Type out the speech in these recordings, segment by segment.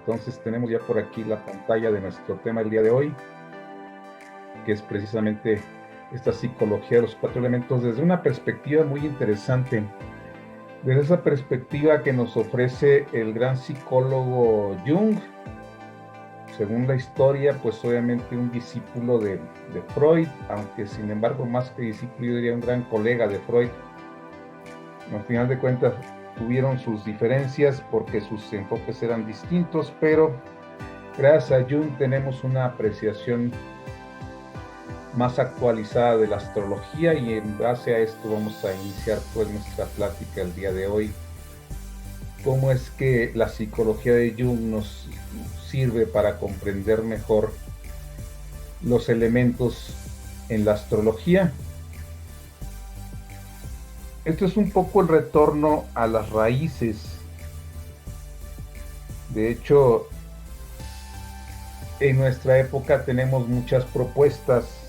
Entonces tenemos ya por aquí la pantalla de nuestro tema del día de hoy, que es precisamente esta psicología de los cuatro elementos desde una perspectiva muy interesante. Desde esa perspectiva que nos ofrece el gran psicólogo Jung, según la historia, pues obviamente un discípulo de Freud, aunque sin embargo más que discípulo yo diría un gran colega de Freud. Al final de cuentas tuvieron sus diferencias porque sus enfoques eran distintos, pero gracias a Jung tenemos una apreciación más actualizada de la astrología y en base a esto vamos a iniciar pues nuestra plática el día de hoy. Cómo es que la psicología de Jung nos sirve para comprender mejor los elementos en la astrología. Esto es un poco el retorno a las raíces. De hecho, en nuestra época tenemos muchas propuestas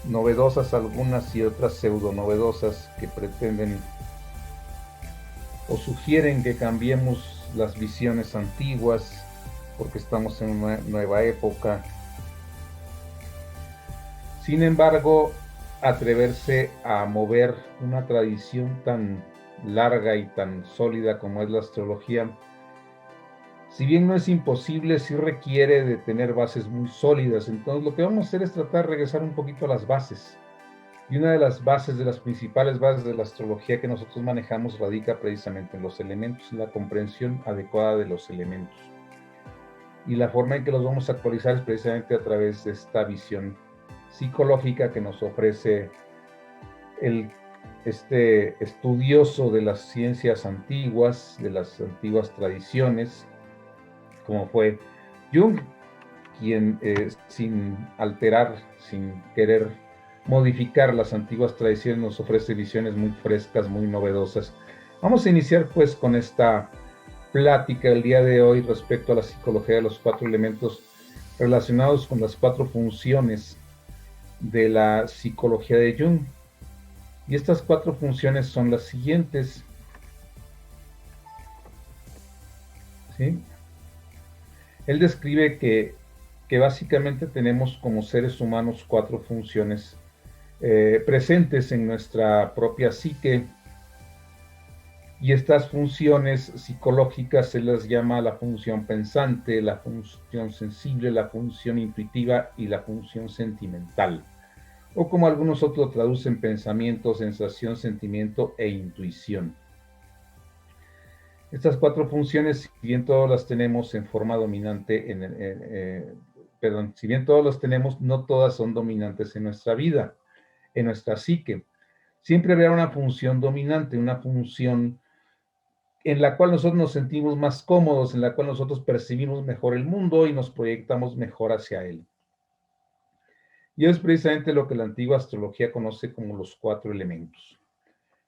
novedosas, algunas y otras pseudo novedosas que pretenden o sugieren que cambiemos las visiones antiguas porque estamos en una nueva época. Sin embargo, atreverse a mover una tradición tan larga y tan sólida como es la astrología, si bien no es imposible, sí requiere de tener bases muy sólidas. Entonces lo que vamos a hacer es tratar de regresar un poquito a las bases. Y una de las bases, de las principales bases de la astrología que nosotros manejamos radica precisamente en los elementos, en la comprensión adecuada de los elementos. Y la forma en que los vamos a actualizar es precisamente a través de esta visión psicológica que nos ofrece este estudioso de las ciencias antiguas, de las antiguas tradiciones, como fue Jung, quien sin alterar, sin querer modificar las antiguas tradiciones, nos ofrece visiones muy frescas, muy novedosas. Vamos a iniciar pues con esta plática el día de hoy respecto a la psicología de los cuatro elementos relacionados con las cuatro funciones de la psicología de Jung. Y estas cuatro funciones son las siguientes. ¿Sí? Él describe que básicamente tenemos como seres humanos cuatro funciones presentes en nuestra propia psique, y estas funciones psicológicas se las llama la función pensante, la función sensible, la función intuitiva y la función sentimental, o como algunos otros traducen, pensamiento, sensación, sentimiento e intuición. Estas cuatro funciones, si bien todas las tenemos en forma dominante, si bien todas las tenemos, no todas son dominantes en nuestra vida, en nuestra psique. Siempre habrá una función dominante, una función en la cual nosotros nos sentimos más cómodos, en la cual nosotros percibimos mejor el mundo y nos proyectamos mejor hacia él. Y es precisamente lo que la antigua astrología conoce como los cuatro elementos.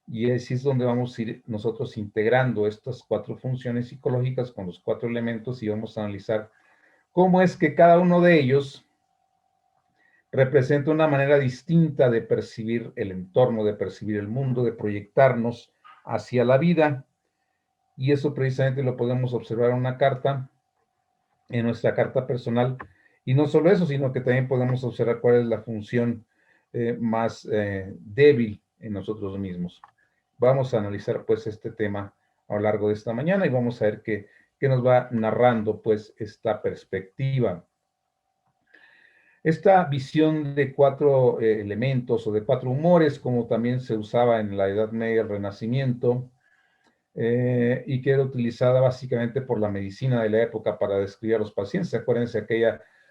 Y así es donde vamos a ir nosotros integrando estas cuatro funciones psicológicas con los cuatro elementos y vamos a analizar cómo es que cada uno de ellos representa una manera distinta de percibir el entorno, de percibir el mundo, de proyectarnos hacia la vida. Y eso precisamente lo podemos observar en una carta, en nuestra carta personal. Y no solo eso, sino que también podemos observar cuál es la función más débil en nosotros mismos. Vamos a analizar pues este tema a lo largo de esta mañana y vamos a ver qué nos va narrando pues esta perspectiva. Esta visión de cuatro elementos o de cuatro humores, como también se usaba en la Edad Media, el Renacimiento, y que era utilizada básicamente por la medicina de la época para describir a los pacientes. Acuérdense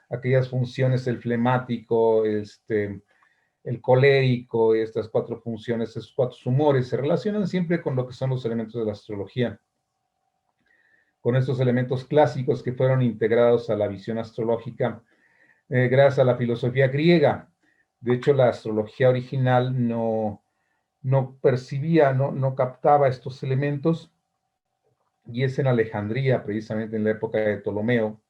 aquellas funciones, el flemático, el colérico, estas cuatro funciones, esos cuatro humores, se relacionan siempre con lo que son los elementos de la astrología, con estos elementos clásicos que fueron integrados a la visión astrológica gracias a la filosofía griega. De hecho, la astrología original no percibía, no captaba estos elementos, y es en Alejandría, precisamente en la época de Ptolomeo,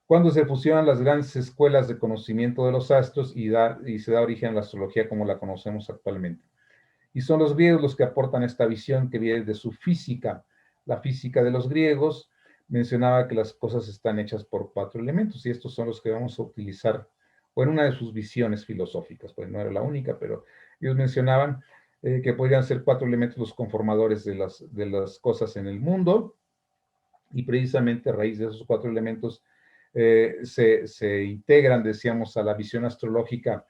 cuando se fusionan las grandes escuelas de conocimiento de los astros y se da origen a la astrología como la conocemos actualmente. Y son los griegos los que aportan esta visión que viene de su física, la física de los griegos, mencionaba que las cosas están hechas por 4 elementos y estos son los que vamos a utilizar, o en una de sus visiones filosóficas, pues no era la única, pero ellos mencionaban que podrían ser 4 elementos los conformadores de las cosas en el mundo, y precisamente a raíz de esos 4 elementos se integran, decíamos, a la visión astrológica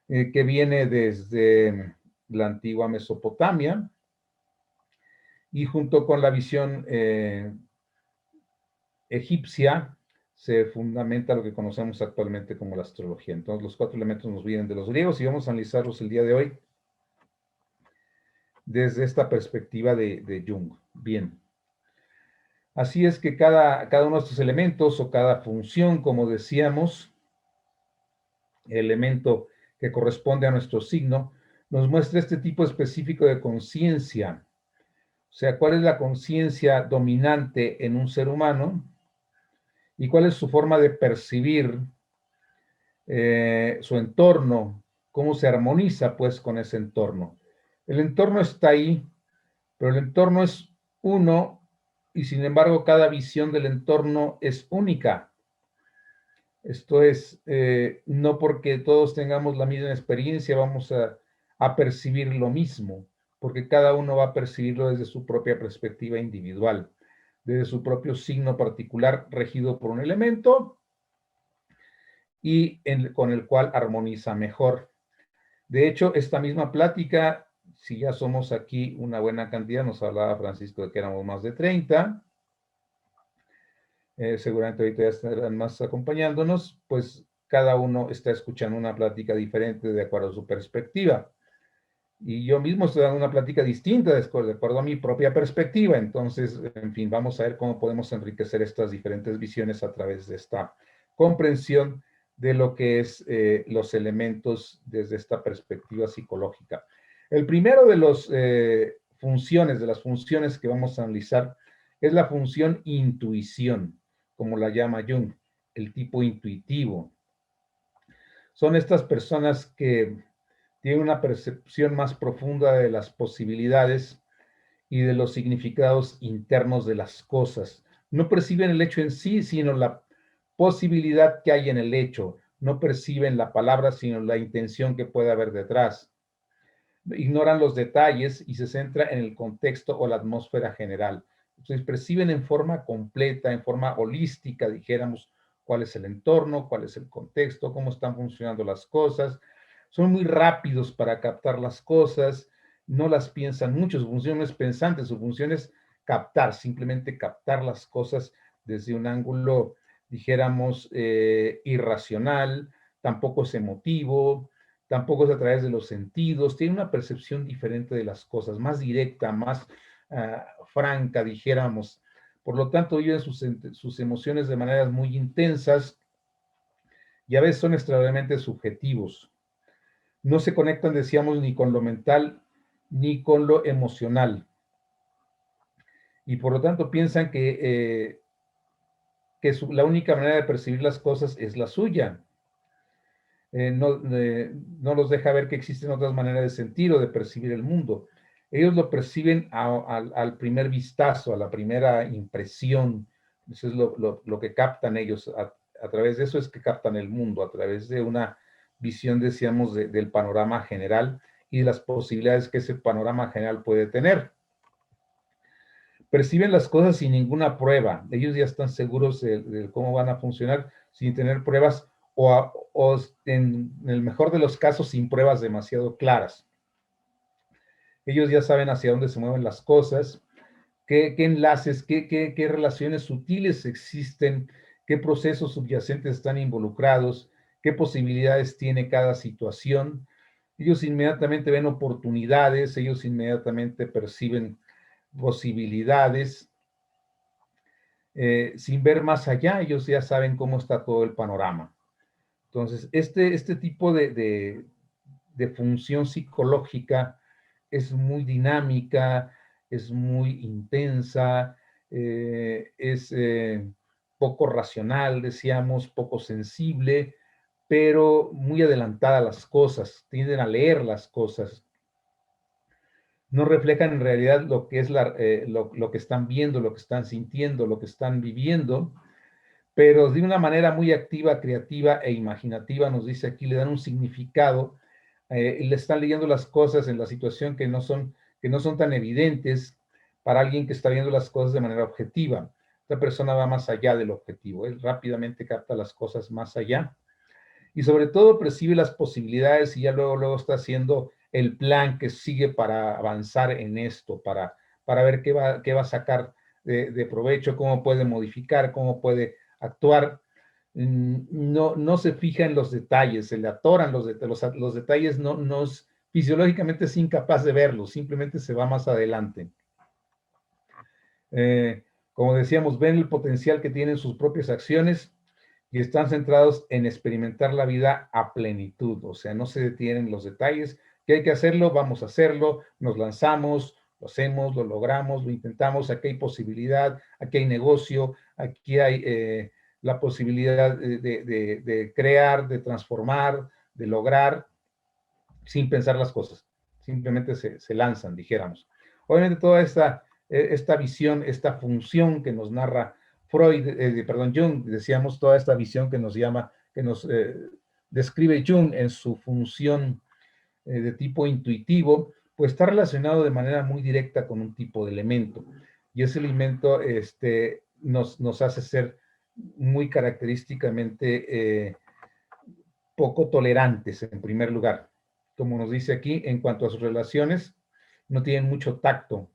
que viene desde la antigua Mesopotamia, y junto con la visión egipcia se fundamenta lo que conocemos actualmente como la astrología. Entonces los 4 elementos nos vienen de los griegos y vamos a analizarlos el día de hoy desde esta perspectiva de Jung. Bien. Así es que cada uno de estos elementos o cada función, como decíamos, el elemento que corresponde a nuestro signo, nos muestra este tipo específico de conciencia. O sea, cuál es la conciencia dominante en un ser humano y cuál es su forma de percibir su entorno, cómo se armoniza pues con ese entorno. El entorno está ahí, pero el entorno es uno y sin embargo cada visión del entorno es única. Esto es, no porque todos tengamos la misma experiencia vamos a percibir lo mismo, porque cada uno va a percibirlo desde su propia perspectiva individual, desde su propio signo particular regido por un elemento y con el cual armoniza mejor. De hecho, esta misma plática, si ya somos aquí una buena cantidad, nos hablaba Francisco de que éramos más de 30, seguramente ahorita ya estarán más acompañándonos, pues cada uno está escuchando una plática diferente de acuerdo a su perspectiva. Y yo mismo estoy dando una plática distinta de acuerdo a mi propia perspectiva. Entonces, en fin, vamos a ver cómo podemos enriquecer estas diferentes visiones a través de esta comprensión de lo que es los elementos desde esta perspectiva psicológica. El primero de las funciones que vamos a analizar es la función intuición, como la llama Jung, el tipo intuitivo. Son estas personas que tienen una percepción más profunda de las posibilidades y de los significados internos de las cosas. No perciben el hecho en sí, sino la posibilidad que hay en el hecho. No perciben la palabra, sino la intención que puede haber detrás. Ignoran los detalles y se centra en el contexto o la atmósfera general. Entonces perciben en forma completa, en forma holística, dijéramos, cuál es el entorno, cuál es el contexto, cómo están funcionando las cosas. Son muy rápidos para captar las cosas, no las piensan mucho, su función no es pensante, su función es captar, simplemente captar las cosas desde un ángulo, dijéramos, irracional, tampoco es emotivo, tampoco es a través de los sentidos, tiene una percepción diferente de las cosas, más directa, más franca, dijéramos. Por lo tanto, viven sus emociones de maneras muy intensas y a veces son extremadamente subjetivos. No se conectan, decíamos, ni con lo mental ni con lo emocional. Y por lo tanto piensan que la única manera de percibir las cosas es la suya. No los deja ver que existen otras maneras de sentir o de percibir el mundo. Ellos lo perciben al primer vistazo, a la primera impresión. Eso es lo que captan ellos. A través de eso es que captan el mundo, a través de una visión, decíamos, del panorama general y de las posibilidades que ese panorama general puede tener. Perciben las cosas sin ninguna prueba. Ellos ya están seguros de cómo van a funcionar sin tener pruebas o en el mejor de los casos sin pruebas demasiado claras. Ellos ya saben hacia dónde se mueven las cosas, qué enlaces, qué relaciones sutiles existen, qué procesos subyacentes están involucrados, qué posibilidades tiene cada situación. Ellos inmediatamente ven oportunidades, ellos inmediatamente perciben posibilidades, sin ver más allá, ellos ya saben cómo está todo el panorama. Entonces, este tipo de función psicológica es muy dinámica, es muy intensa, es poco racional, decíamos, poco sensible, pero muy adelantada a las cosas, tienden a leer las cosas. no reflejan en realidad lo que es lo que están viendo, lo que están sintiendo, lo que están viviendo, pero de una manera muy activa, creativa e imaginativa, nos dice aquí, le dan un significado, y le están leyendo las cosas en la situación que no son tan evidentes para alguien que está viendo las cosas de manera objetiva. Esta persona va más allá del objetivo, él rápidamente capta las cosas más allá y sobre todo percibe las posibilidades y ya luego está haciendo el plan que sigue para avanzar en esto, para ver qué va a sacar de provecho, cómo puede modificar, cómo puede actuar. No se fija en los detalles, se le atoran los detalles, fisiológicamente es incapaz de verlos, simplemente se va más adelante. Como decíamos, ven el potencial que tienen sus propias acciones y están centrados en experimentar la vida a plenitud, o sea, no se detienen en los detalles, que hay que hacerlo, vamos a hacerlo, nos lanzamos, lo hacemos, lo logramos, lo intentamos, aquí hay posibilidad, aquí hay negocio, aquí hay la posibilidad de crear, de transformar, de lograr, sin pensar las cosas, simplemente se lanzan, dijéramos. Obviamente toda esta visión, esta función que nos narra Jung, decíamos, toda esta visión que nos describe Jung en su función de tipo intuitivo, pues está relacionado de manera muy directa con un tipo de elemento. Y ese elemento nos hace ser muy característicamente poco tolerantes, en primer lugar. Como nos dice aquí, en cuanto a sus relaciones, no tienen mucho tacto,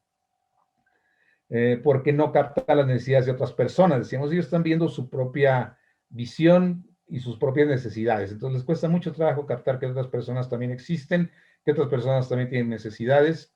porque no captan las necesidades de otras personas. Decíamos, ellos están viendo su propia visión y sus propias necesidades. Entonces les cuesta mucho trabajo captar que otras personas también existen, que otras personas también tienen necesidades.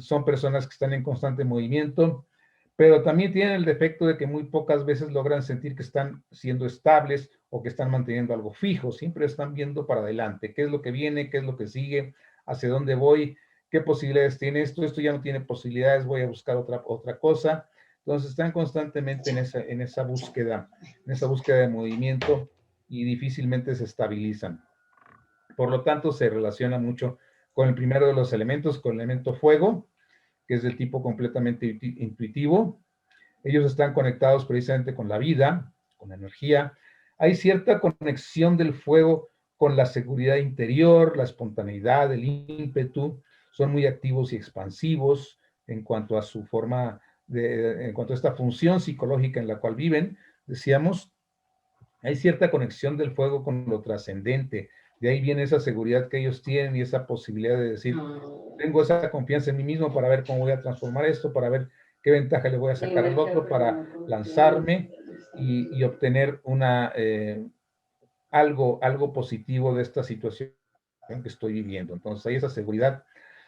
Son personas que están en constante movimiento, pero también tienen el defecto de que muy pocas veces logran sentir que están siendo estables o que están manteniendo algo fijo. Siempre están viendo para adelante, qué es lo que viene, qué es lo que sigue, hacia dónde voy, qué posibilidades tiene esto ya no tiene posibilidades, voy a buscar otra cosa. Entonces están constantemente en esa búsqueda de movimiento y difícilmente se estabilizan. Por lo tanto, se relaciona mucho con el primero de los elementos, con el elemento fuego, que es de tipo completamente intuitivo. Ellos están conectados precisamente con la vida, con la energía. Hay cierta conexión del fuego con la seguridad interior, la espontaneidad, el ímpetu. Son muy activos y expansivos en cuanto a su forma, en cuanto a esta función psicológica en la cual viven. Decíamos, hay cierta conexión del fuego con lo trascendente. De ahí viene esa seguridad que ellos tienen y esa posibilidad de decir, tengo esa confianza en mí mismo para ver cómo voy a transformar esto, para ver qué ventaja le voy a sacar al otro, para lanzarme y obtener algo positivo de esta situación que estoy viviendo. Entonces hay esa seguridad,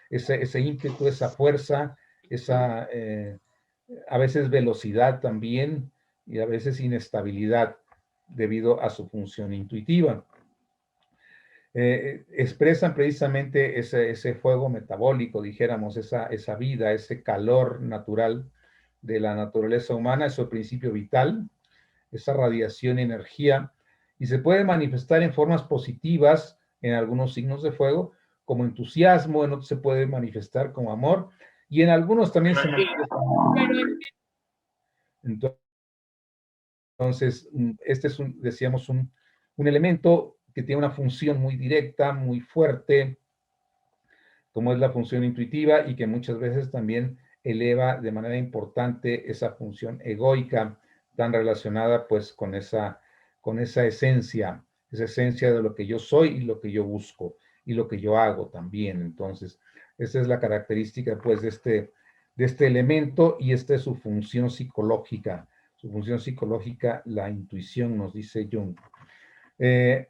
ese ímpetu, esa fuerza, esa a veces velocidad también y a veces inestabilidad debido a su función intuitiva. Expresan precisamente ese fuego metabólico, dijéramos, esa vida, ese calor natural de la naturaleza humana, es su principio vital, esa radiación y energía, y se puede manifestar en formas positivas en algunos signos de fuego, como entusiasmo, en otros se puede manifestar como amor, y en algunos también se manifiesta. Entonces, este es, decíamos, un elemento que tiene una función muy directa, muy fuerte, como es la función intuitiva y que muchas veces también eleva de manera importante esa función egoica tan relacionada pues con esa esencia de lo que yo soy y lo que yo busco y lo que yo hago también. Entonces, esa es la característica pues de este elemento y esta es su función psicológica. Su función psicológica, la intuición, nos dice Jung.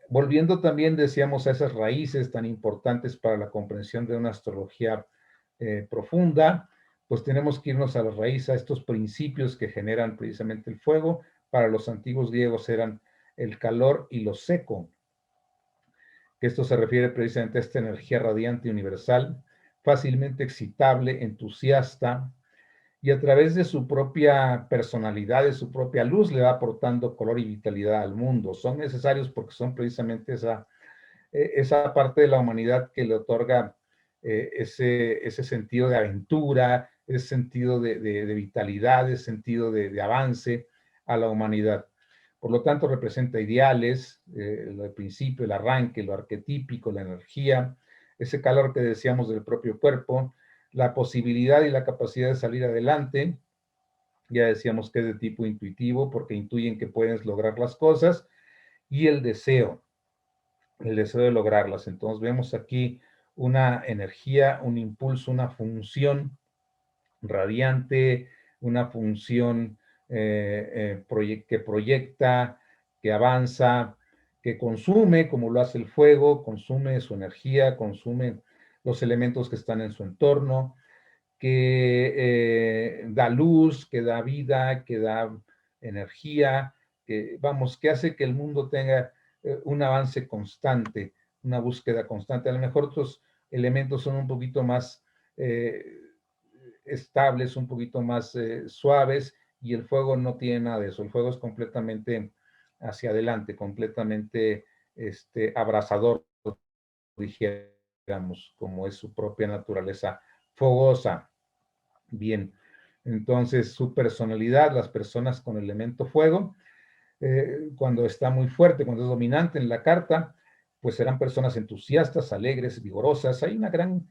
Volviendo también, decíamos, a esas raíces tan importantes para la comprensión de una astrología profunda, pues tenemos que irnos a las raíces, a estos principios que generan precisamente el fuego. Para los antiguos griegos eran el calor y lo seco, que esto se refiere precisamente a esta energía radiante universal, fácilmente excitable, entusiasta, y a través de su propia personalidad, de su propia luz, le va aportando color y vitalidad al mundo. Son necesarios porque son precisamente esa parte de la humanidad que le otorga ese sentido de aventura, ese sentido de vitalidad, ese sentido de avance a la humanidad. Por lo tanto, representa ideales, el principio, el arranque, lo arquetípico, la energía, ese calor que decíamos del propio cuerpo, la posibilidad y la capacidad de salir adelante. Ya decíamos que es de tipo intuitivo porque intuyen que puedes lograr las cosas, y el deseo de lograrlas. Entonces vemos aquí una energía, un impulso, una función radiante, una función que proyecta, que avanza, que consume, como lo hace el fuego, consume su energía, consume los elementos que están en su entorno, que da luz, que da vida, que da energía, que, vamos, que hace que el mundo tenga un avance constante, una búsqueda constante. A lo mejor otros elementos son un poquito más estables, un poquito más suaves, y el fuego no tiene nada de eso. El fuego es completamente hacia adelante, completamente abrasador, dijéramos, como es su propia naturaleza fogosa. Bien, entonces su personalidad, las personas con elemento fuego, cuando está muy fuerte, cuando es dominante en la carta, pues serán personas entusiastas, alegres, vigorosas. Hay una gran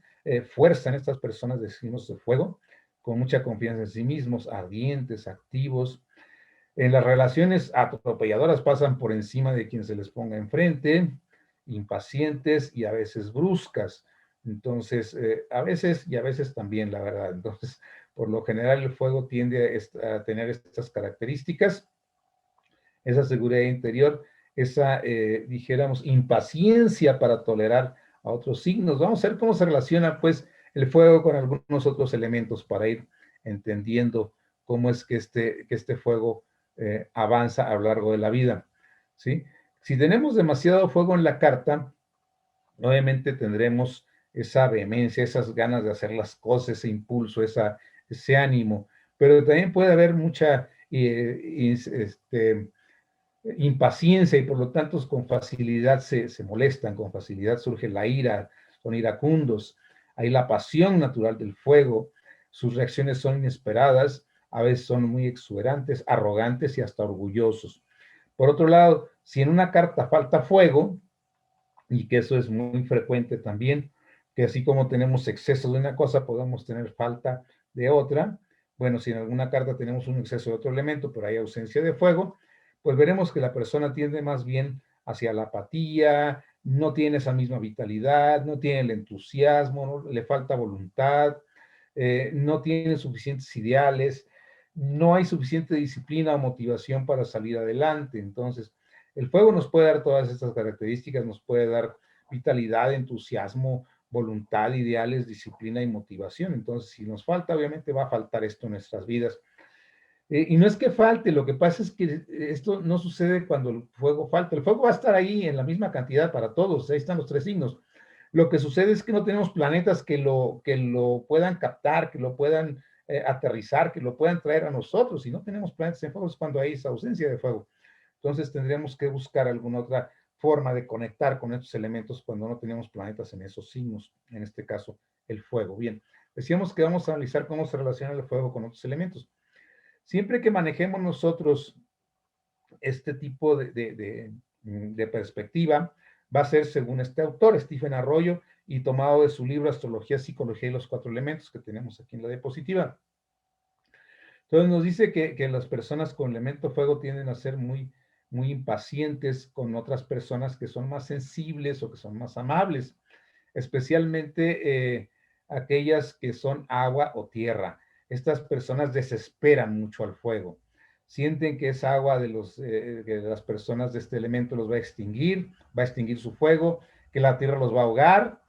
fuerza en estas personas de signos de fuego, con mucha confianza en sí mismos, ardientes, activos. En las relaciones atropelladoras pasan por encima de quien se les ponga enfrente, impacientes y a veces bruscas. Entonces, a veces y a veces también, la verdad. Entonces, por lo general, el fuego tiende a tener estas características, esa seguridad interior, esa, dijéramos, impaciencia para tolerar a otros signos. Vamos a ver cómo se relaciona, pues, el fuego con algunos otros elementos para ir entendiendo cómo es que este fuego avanza a lo largo de la vida, ¿sí? Si tenemos demasiado fuego en la carta, obviamente tendremos esa vehemencia, esas ganas de hacer las cosas, ese impulso, ese ánimo, pero también puede haber mucha impaciencia, y por lo tanto con facilidad se molestan, con facilidad surge la ira, son iracundos. Hay la pasión natural del fuego, sus reacciones son inesperadas, a veces son muy exuberantes, arrogantes y hasta orgullosos. Por otro lado, si en una carta falta fuego, y que eso es muy frecuente también, que así como tenemos exceso de una cosa, podemos tener falta de otra. Bueno, si en alguna carta tenemos un exceso de otro elemento, pero hay ausencia de fuego, pues veremos que la persona tiende más bien hacia la apatía, no tiene esa misma vitalidad, no tiene el entusiasmo, ¿no? Le falta voluntad, no tiene suficientes ideales, no hay suficiente disciplina o motivación para salir adelante. Entonces, el fuego nos puede dar todas estas características, nos puede dar vitalidad, entusiasmo, voluntad, ideales, disciplina y motivación. Entonces, si nos falta, obviamente va a faltar esto en nuestras vidas. Y no es que falte, lo que pasa es que esto no sucede cuando el fuego falta. El fuego va a estar ahí en la misma cantidad para todos, ahí están los tres signos. Lo que sucede es que no tenemos planetas que lo puedan captar, que lo puedan aterrizar, que lo puedan traer a nosotros. Si no tenemos planetas en fuego es cuando hay esa ausencia de fuego. Entonces tendríamos que buscar alguna otra forma de conectar con estos elementos cuando no tenemos planetas en esos signos, en este caso el fuego. Bien, decíamos que vamos a analizar cómo se relaciona el fuego con otros elementos. Siempre que manejemos nosotros este tipo de perspectiva, va a ser según este autor, Stephen Arroyo, y tomado de su libro Astrología, Psicología y los Cuatro Elementos, que tenemos aquí en la diapositiva. Entonces nos dice que las personas con elemento fuego tienden a ser muy impacientes con otras personas que son más sensibles o que son más amables, especialmente aquellas que son agua o tierra. Estas personas desesperan mucho al fuego, sienten que esa agua de las personas de este elemento los va a extinguir su fuego, que la tierra los va a ahogar,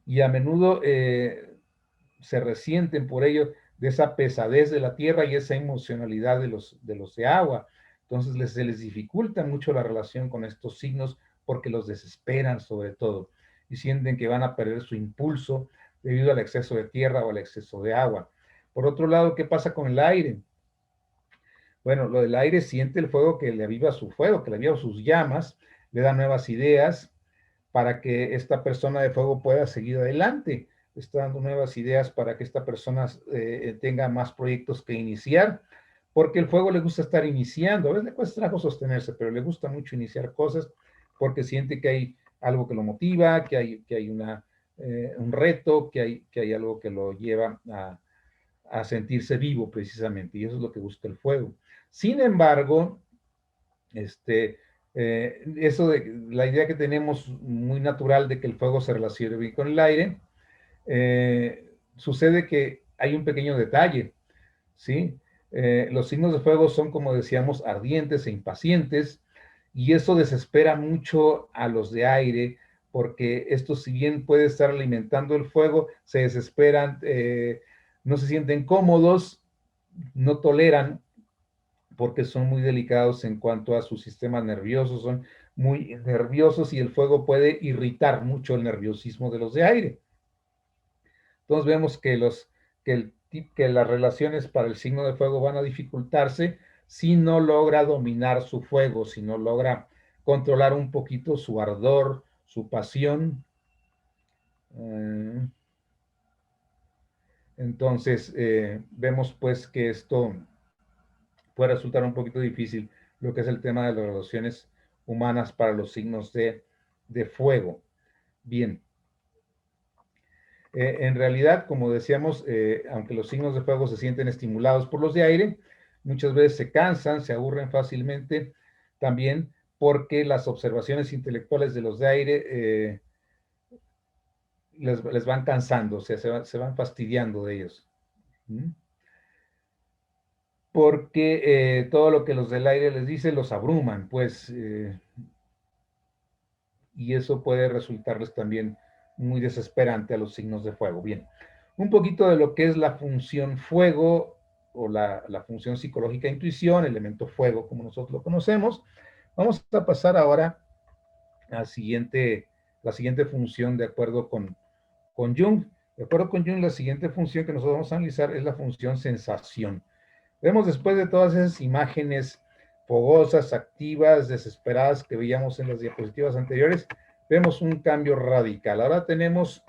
y a menudo se resienten por ello de esa pesadez de la tierra y esa emocionalidad de los de agua. Entonces se les dificulta mucho la relación con estos signos porque los desesperan sobre todo y sienten que van a perder su impulso debido al exceso de tierra o al exceso de agua. Por otro lado, ¿qué pasa con el aire? Bueno, lo del aire siente el fuego que le aviva su fuego, que le aviva sus llamas, le da nuevas ideas para que esta persona de fuego pueda seguir adelante. está dando nuevas ideas para que esta persona tenga más proyectos que iniciar, porque el fuego le gusta estar iniciando, a veces le cuesta trabajo sostenerse, pero le gusta mucho iniciar cosas porque siente que hay algo que lo motiva, que hay un reto, que hay algo que lo lleva a sentirse vivo precisamente, y eso es lo que busca el fuego. Sin embargo, eso de la idea que tenemos muy natural de que el fuego se relacione bien con el aire, sucede que hay un pequeño detalle, ¿sí? Los signos de fuego son, como decíamos, ardientes e impacientes, y eso desespera mucho a los de aire, porque estos, si bien puede estar alimentando el fuego, se desesperan, no se sienten cómodos, no toleran, porque son muy delicados en cuanto a su sistema nervioso, son muy nerviosos y el fuego puede irritar mucho el nerviosismo de los de aire. Entonces vemos que las relaciones para el signo de fuego van a dificultarse si no logra dominar su fuego, si no logra controlar un poquito su ardor, su pasión. Entonces vemos pues que esto puede resultar un poquito difícil, lo que es el tema de las relaciones humanas para los signos de fuego. Bien. En realidad, como decíamos, aunque los signos de fuego se sienten estimulados por los de aire, muchas veces se cansan, se aburren fácilmente, también porque las observaciones intelectuales de los de aire les van cansando, o sea, se van fastidiando de ellos. ¿Mm? Porque todo lo que los del aire les dice los abruman, pues, y eso puede resultarles también muy desesperante a los signos de fuego. Bien, un poquito de lo que es la función fuego o la función psicológica intuición, elemento fuego como nosotros lo conocemos. Vamos a pasar ahora a la siguiente función de acuerdo con Jung. De acuerdo con Jung, la siguiente función que nosotros vamos a analizar es la función sensación. Vemos después de todas esas imágenes fogosas, activas, desesperadas que veíamos en las diapositivas anteriores, vemos un cambio radical. Ahora tenemos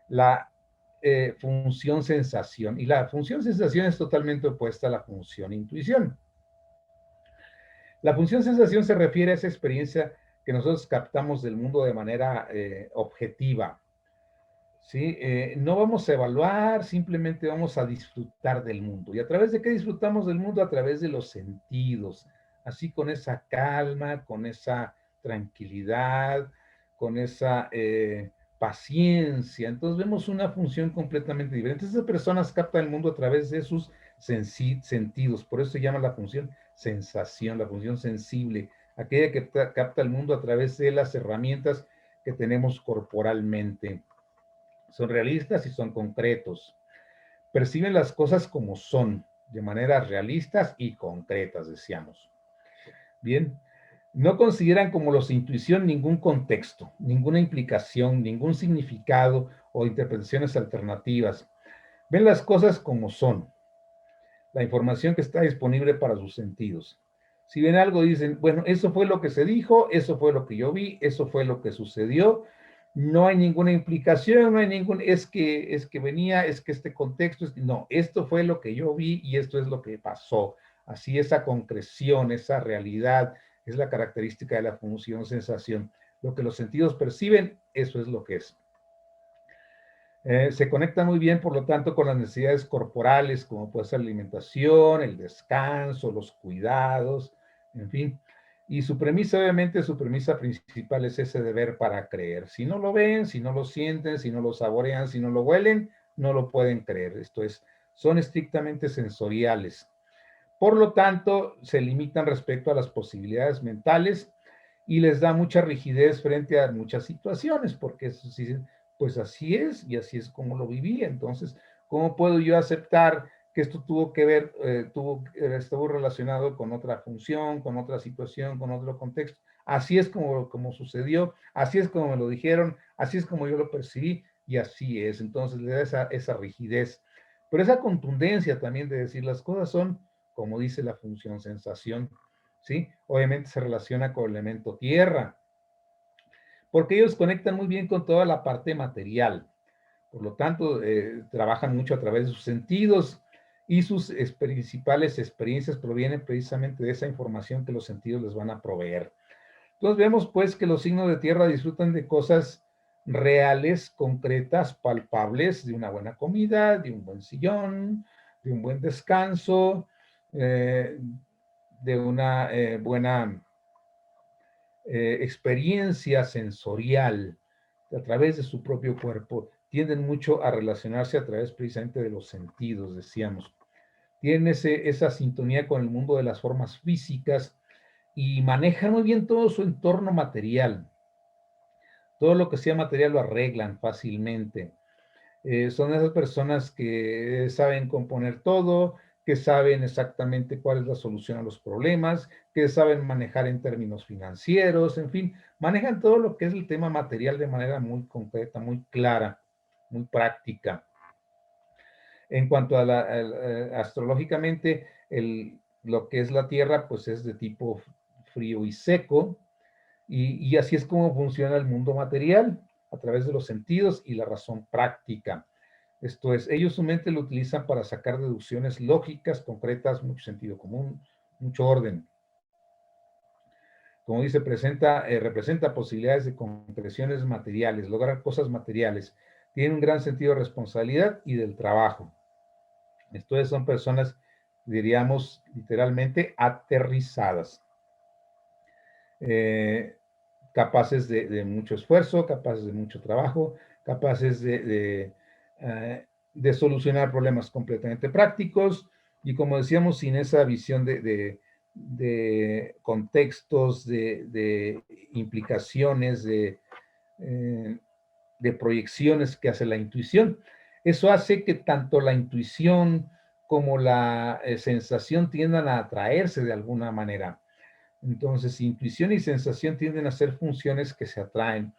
la función sensación, y la función sensación es totalmente opuesta a la función intuición. La función sensación se refiere a esa experiencia que nosotros captamos del mundo de manera objetiva. ¿Sí? No vamos a evaluar, simplemente vamos a disfrutar del mundo. ¿Y a través de qué disfrutamos del mundo? A través de los sentidos, así con esa calma, con esa tranquilidad, con esa paciencia. Entonces vemos una función completamente diferente. Esas personas captan el mundo a través de sus sentidos, por eso se llama la función sensación, la función sensible, aquella que capta el mundo a través de las herramientas que tenemos corporalmente. Son realistas y son concretos. Perciben las cosas como son, de maneras realistas y concretas, decíamos. Bien, no consideran como los intuición ningún contexto, ninguna implicación, ningún significado o interpretaciones alternativas. Ven las cosas como son, la información que está disponible para sus sentidos. Si ven algo, dicen, bueno, eso fue lo que se dijo, eso fue lo que yo vi, eso fue lo que sucedió, no hay ninguna implicación, no hay ningún, es que venía, es que este contexto, no, esto fue lo que yo vi y esto es lo que pasó. Así esa concreción, esa realidad, es la característica de la función sensación. Lo que los sentidos perciben, eso es lo que es. Se conecta muy bien, por lo tanto, con las necesidades corporales, como puede ser la alimentación, el descanso, los cuidados, en fin. Y su premisa, obviamente, su premisa principal es ese de ver para creer. Si no lo ven, si no lo sienten, si no lo saborean, si no lo huelen, no lo pueden creer. Esto es, son estrictamente sensoriales. Por lo tanto, se limitan respecto a las posibilidades mentales y les da mucha rigidez frente a muchas situaciones, porque eso sí, pues así es y así es como lo viví. Entonces, ¿cómo puedo yo aceptar que esto tuvo que ver, estuvo relacionado con otra función, con otra situación, con otro contexto? Así es como sucedió, así es como me lo dijeron, así es como yo lo percibí y así es. Entonces le da esa rigidez, pero esa contundencia también de decir las cosas son como dice la función sensación, ¿sí? Obviamente se relaciona con el elemento tierra, porque ellos conectan muy bien con toda la parte material. Por lo tanto, trabajan mucho a través de sus sentidos y sus principales experiencias provienen precisamente de esa información que los sentidos les van a proveer. Entonces vemos pues que los signos de tierra disfrutan de cosas reales, concretas, palpables, de una buena comida, de un buen sillón, de un buen descanso, de una buena experiencia sensorial a través de su propio cuerpo. Tienden mucho a relacionarse a través precisamente de los sentidos, decíamos. Tienen esa sintonía con el mundo de las formas físicas y manejan muy bien todo su entorno material. Todo lo que sea material lo arreglan fácilmente. Son esas personas que saben componer todo, que saben exactamente cuál es la solución a los problemas, que saben manejar en términos financieros, en fin, manejan todo lo que es el tema material de manera muy concreta, muy clara, muy práctica. En cuanto a astrológicamente, lo que es la Tierra, pues es de tipo frío y seco, y así es como funciona el mundo material, a través de los sentidos y la razón práctica. Esto es, ellos su mente lo utilizan para sacar deducciones lógicas, concretas, mucho sentido común, mucho orden. Como dice, representa posibilidades de concreciones materiales, lograr cosas materiales. Tiene un gran sentido de responsabilidad y del trabajo. Entonces son personas, diríamos, literalmente aterrizadas. Capaces de mucho esfuerzo, capaces de mucho trabajo, capaces de solucionar problemas completamente prácticos y como decíamos, sin esa visión de contextos, de implicaciones, de proyecciones que hace la intuición. Eso hace que tanto la intuición como la sensación tiendan a atraerse de alguna manera. Entonces, intuición y sensación tienden a ser funciones que se atraen.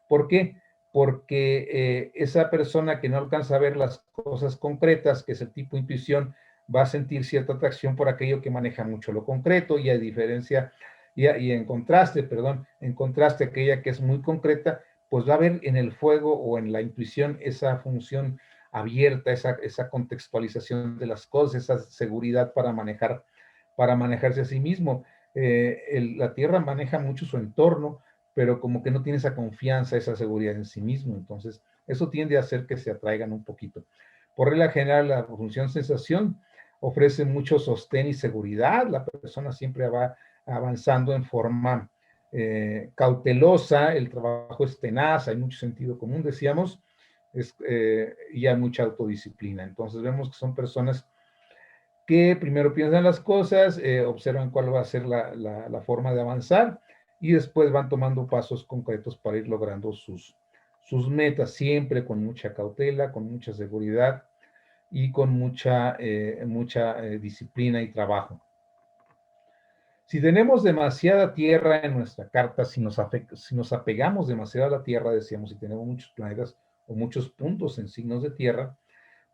¿Por qué? Porque esa persona que no alcanza a ver las cosas concretas, que es el tipo de intuición, va a sentir cierta atracción por aquello que maneja mucho lo concreto y a diferencia, y en contraste, perdón, en contraste aquella que es muy concreta, pues va a ver en el fuego o en la intuición esa función abierta, esa contextualización de las cosas, esa seguridad para manejarse a sí mismo. La Tierra maneja mucho su entorno, pero como que no tiene esa confianza, esa seguridad en sí mismo. Entonces, eso tiende a hacer que se atraigan un poquito. Por regla general, la función sensación ofrece mucho sostén y seguridad. La persona siempre va avanzando en forma cautelosa, el trabajo es tenaz, hay mucho sentido común, decíamos, y hay mucha autodisciplina. Entonces, vemos que son personas que primero piensan las cosas, observan cuál va a ser la forma de avanzar y después van tomando pasos concretos para ir logrando sus metas, siempre con mucha cautela, con mucha seguridad y con mucha disciplina y trabajo. Si tenemos demasiada tierra en nuestra carta, si nos apegamos demasiado a la tierra, decíamos, si tenemos muchos planetas o muchos puntos en signos de tierra,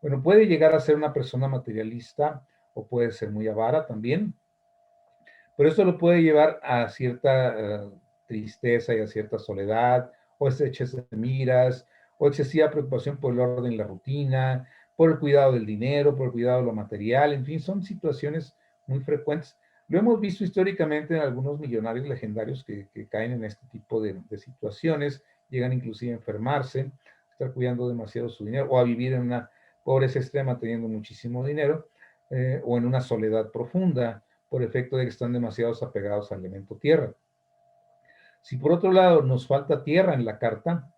bueno, puede llegar a ser una persona materialista o puede ser muy avara también, pero esto lo puede llevar a cierta tristeza y a cierta soledad, o estrechez de miras, o excesiva preocupación por el orden y la rutina, por el cuidado del dinero, por el cuidado de lo material, en fin, son situaciones muy frecuentes. Lo hemos visto históricamente en algunos millonarios legendarios que caen en este tipo de situaciones, llegan inclusive a enfermarse, a estar cuidando demasiado su dinero, o a vivir en una pobreza extrema teniendo muchísimo dinero, o en una soledad profunda, por efecto de que están demasiado apegados al elemento tierra. Si por otro lado nos falta tierra en la carta,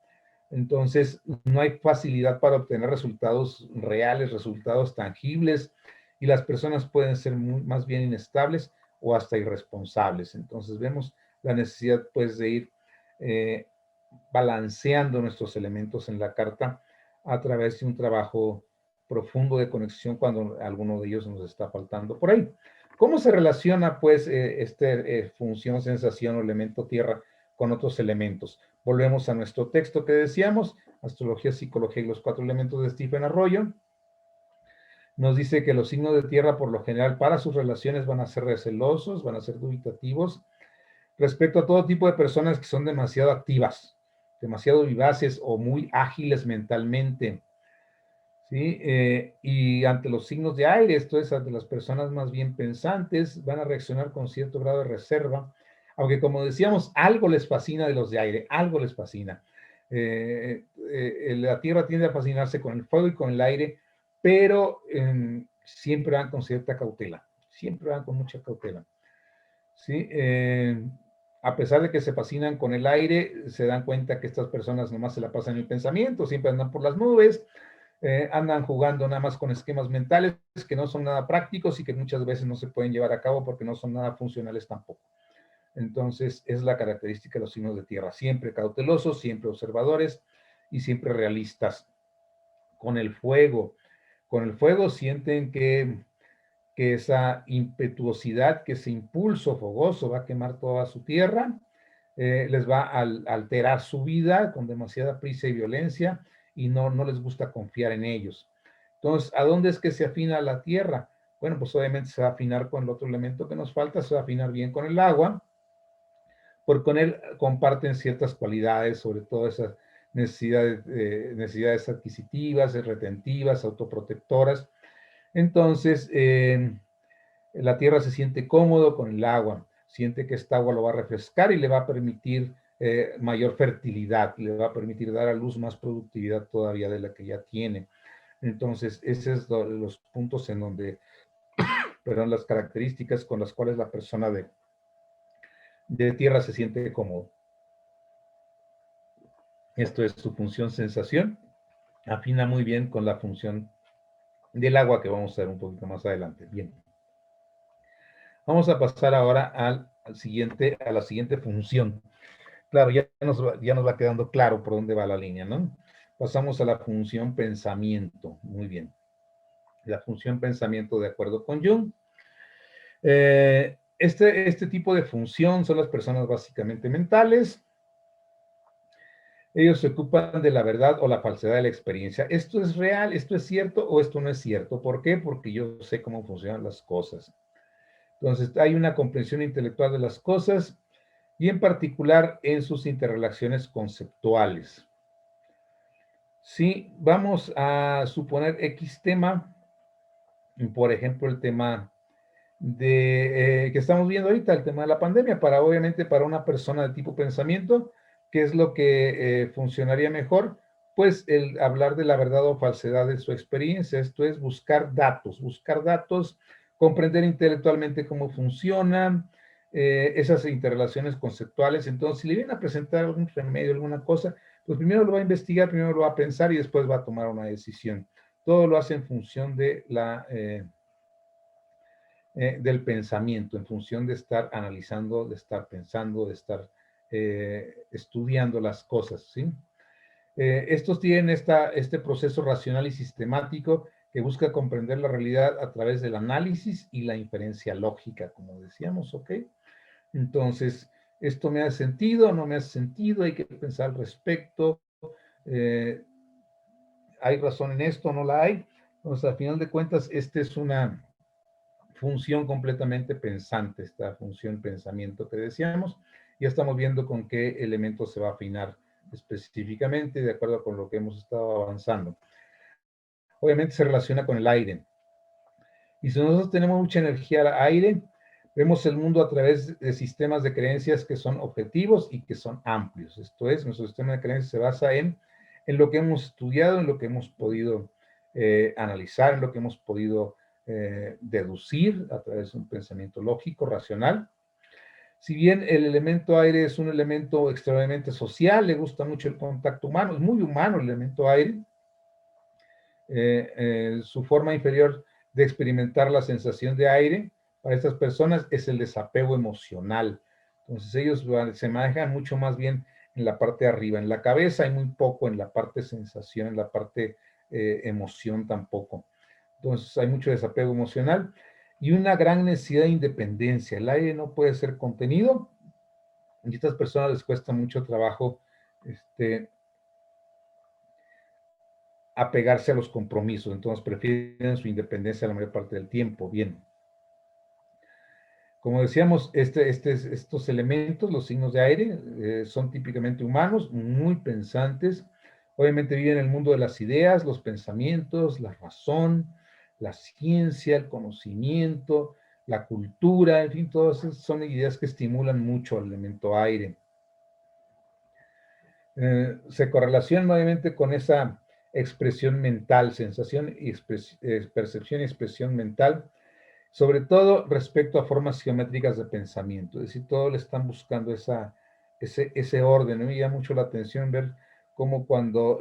entonces no hay facilidad para obtener resultados reales, resultados tangibles, y las personas pueden ser más bien inestables o hasta irresponsables. Entonces vemos la necesidad pues de ir balanceando nuestros elementos en la carta a través de un trabajo profundo de conexión cuando alguno de ellos nos está faltando por ahí. ¿Cómo se relaciona, pues, función, sensación o elemento tierra con otros elementos? Volvemos a nuestro texto que decíamos, Astrología, Psicología y los 4 elementos de Stephen Arroyo. Nos dice que los signos de tierra, por lo general, para sus relaciones van a ser recelosos, van a ser dubitativos, respecto a todo tipo de personas que son demasiado activas, demasiado vivaces o muy ágiles mentalmente. ¿sí? Y ante los signos de aire, esto es, ante las personas más bien pensantes, van a reaccionar con cierto grado de reserva, aunque como decíamos, algo les fascina de los de aire, algo les fascina. La Tierra tiende a fascinarse con el fuego y con el aire, pero siempre van con cierta cautela, siempre van con mucha cautela. ¿Sí? A pesar de que se fascinan con el aire, se dan cuenta que estas personas nomás se la pasan en el pensamiento, siempre andan por las nubes, andan jugando nada más con esquemas mentales que no son nada prácticos y que muchas veces no se pueden llevar a cabo porque no son nada funcionales tampoco. Entonces, es la característica de los signos de tierra, siempre cautelosos, siempre observadores y siempre realistas. Con el fuego, sienten que esa impetuosidad, que ese impulso fogoso va a quemar toda su tierra, les va a alterar su vida con demasiada prisa y violencia y no les gusta confiar en ellos. Entonces, ¿a dónde es que se afina la tierra? Bueno, pues obviamente se va a afinar con el otro elemento que nos falta, se va a afinar bien con el agua, porque con él comparten ciertas cualidades, sobre todo esas necesidades adquisitivas, retentivas, autoprotectoras. Entonces, la tierra se siente cómodo con el agua, siente que esta agua lo va a refrescar y le va a permitir mayor fertilidad, le va a permitir dar a luz más productividad todavía de la que ya tiene. Entonces, esos son los puntos en donde, perdón, las características con las cuales la persona de tierra se siente cómodo. Esto es su función sensación, afina muy bien con la función del agua que vamos a ver un poquito más adelante. Bien. Vamos a pasar ahora a la siguiente función. Claro, ya nos va quedando claro por dónde va la línea, ¿no? Pasamos a la función pensamiento. Muy bien. La función pensamiento de acuerdo con Jung. Este tipo de función son las personas básicamente mentales. Ellos se ocupan de la verdad o la falsedad de la experiencia. ¿Esto es real? ¿Esto es cierto o esto no es cierto? ¿Por qué? Porque yo sé cómo funcionan las cosas. Entonces, hay una comprensión intelectual de las cosas y en particular en sus interrelaciones conceptuales. Si vamos a suponer X tema, por ejemplo, el tema que estamos viendo ahorita, el tema de la pandemia, obviamente para una persona de tipo pensamiento, ¿qué es lo que funcionaría mejor? Pues el hablar de la verdad o falsedad de su experiencia, esto es buscar datos, comprender intelectualmente cómo funcionan esas interrelaciones conceptuales. Entonces, si le vienen a presentar algún remedio, alguna cosa, pues primero lo va a investigar, primero lo va a pensar y después va a tomar una decisión. Todo lo hace en función de del pensamiento, en función de estar analizando, de estar pensando, de estar estudiando las cosas, ¿sí? Estos tienen este proceso racional y sistemático que busca comprender la realidad a través del análisis y la inferencia lógica, como decíamos, ¿ok? Entonces, ¿esto me hace sentido? ¿No me hace sentido? Hay que pensar al respecto. Eh, ¿Hay razón en esto? ¿No la hay? Entonces, al final de cuentas, esta es una función completamente pensante, esta función pensamiento que decíamos. Ya estamos viendo con qué elemento se va a afinar específicamente de acuerdo con lo que hemos estado avanzando. Obviamente se relaciona con el aire. Y si nosotros tenemos mucha energía al aire, vemos el mundo a través de sistemas de creencias que son objetivos y que son amplios. Esto es, nuestro sistema de creencias se basa en lo que hemos estudiado, en lo que hemos podido analizar, en lo que hemos podido deducir a través de un pensamiento lógico, racional. Si bien el elemento aire es un elemento extremadamente social, le gusta mucho el contacto humano, es muy humano el elemento aire, su forma inferior de experimentar la sensación de aire para estas personas es el desapego emocional. Entonces ellos se manejan mucho más bien en la parte de arriba, en la cabeza y muy poco en la parte sensación, en la parte emoción tampoco. Entonces hay mucho desapego emocional y una gran necesidad de independencia. El aire no puede ser contenido y a estas personas les cuesta mucho trabajo apegarse a los compromisos, entonces prefieren su independencia la mayor parte del tiempo. Bien. Como decíamos, estos elementos, los signos de aire, son típicamente humanos, muy pensantes, Obviamente vive en el mundo de las ideas, los pensamientos, la razón, la ciencia, el conocimiento, la cultura, en fin, todas esas son ideas que estimulan mucho al elemento aire. Se correlaciona obviamente con esa expresión mental, sensación y percepción y expresión mental, sobre todo respecto a formas geométricas de pensamiento, es decir, todos le están buscando ese orden. Me llama mucho la atención ver cómo cuando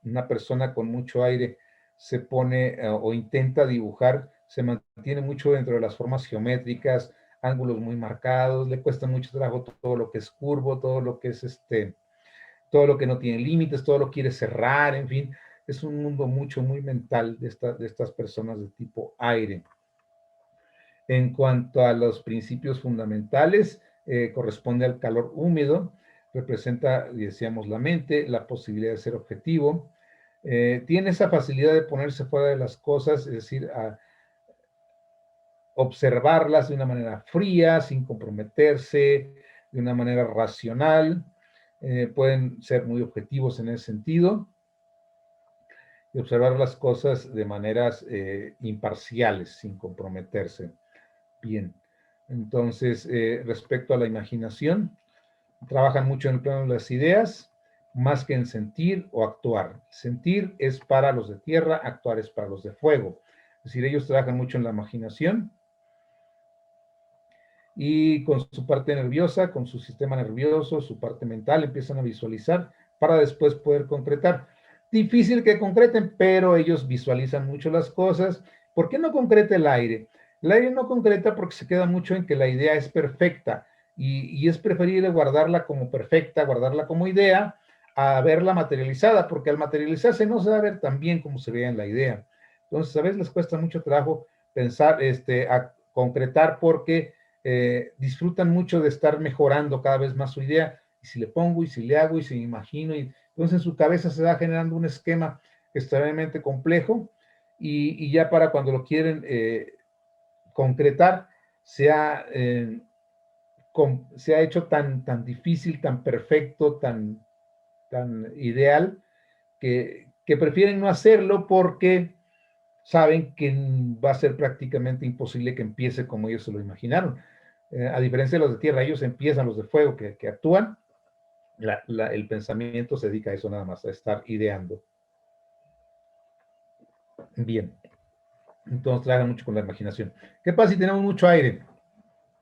una persona con mucho aire se pone o intenta dibujar, se mantiene mucho dentro de las formas geométricas, ángulos muy marcados, le cuesta mucho trabajo todo lo que es curvo, todo lo que es todo lo que no tiene límites, todo lo quiere cerrar, en fin, es un mundo muy mental de estas personas de tipo aire. En cuanto a los principios fundamentales, corresponde al calor húmedo, representa, decíamos, la mente, la posibilidad de ser objetivo, tiene esa facilidad de ponerse fuera de las cosas, es decir, a observarlas de una manera fría, sin comprometerse, de una manera racional, pueden ser muy objetivos en ese sentido y observar las cosas de maneras imparciales, sin comprometerse. Bien, entonces, respecto a la imaginación, trabajan mucho en el plano de las ideas, más que en sentir o actuar. Sentir es para los de tierra, actuar es para los de fuego. Es decir, ellos trabajan mucho en la imaginación y con su parte nerviosa, con su sistema nervioso, su parte mental, empiezan a visualizar para después poder concretar. Difícil que concreten, pero ellos visualizan mucho las cosas. ¿Por qué no concreta el aire? El aire no concreta porque se queda mucho en que la idea es perfecta y es preferible guardarla como perfecta, guardarla como idea, a verla materializada, porque al materializarse no se va a ver tan bien como se veía en la idea. Entonces, a veces les cuesta mucho trabajo pensar, a concretar porque disfrutan mucho de estar mejorando cada vez más su idea, y si le pongo, y si le hago, y si me imagino, y entonces en su cabeza se va generando un esquema extremadamente complejo, y ya para cuando lo quieren concretar, se ha hecho tan difícil, tan perfecto, tan ideal, que prefieren no hacerlo porque saben que va a ser prácticamente imposible que empiece como ellos se lo imaginaron. A diferencia de los de tierra, ellos empiezan, los de fuego que actúan, el pensamiento se dedica a eso nada más, a estar ideando. Bien, entonces trabajan mucho con la imaginación. ¿Qué pasa si tenemos mucho aire?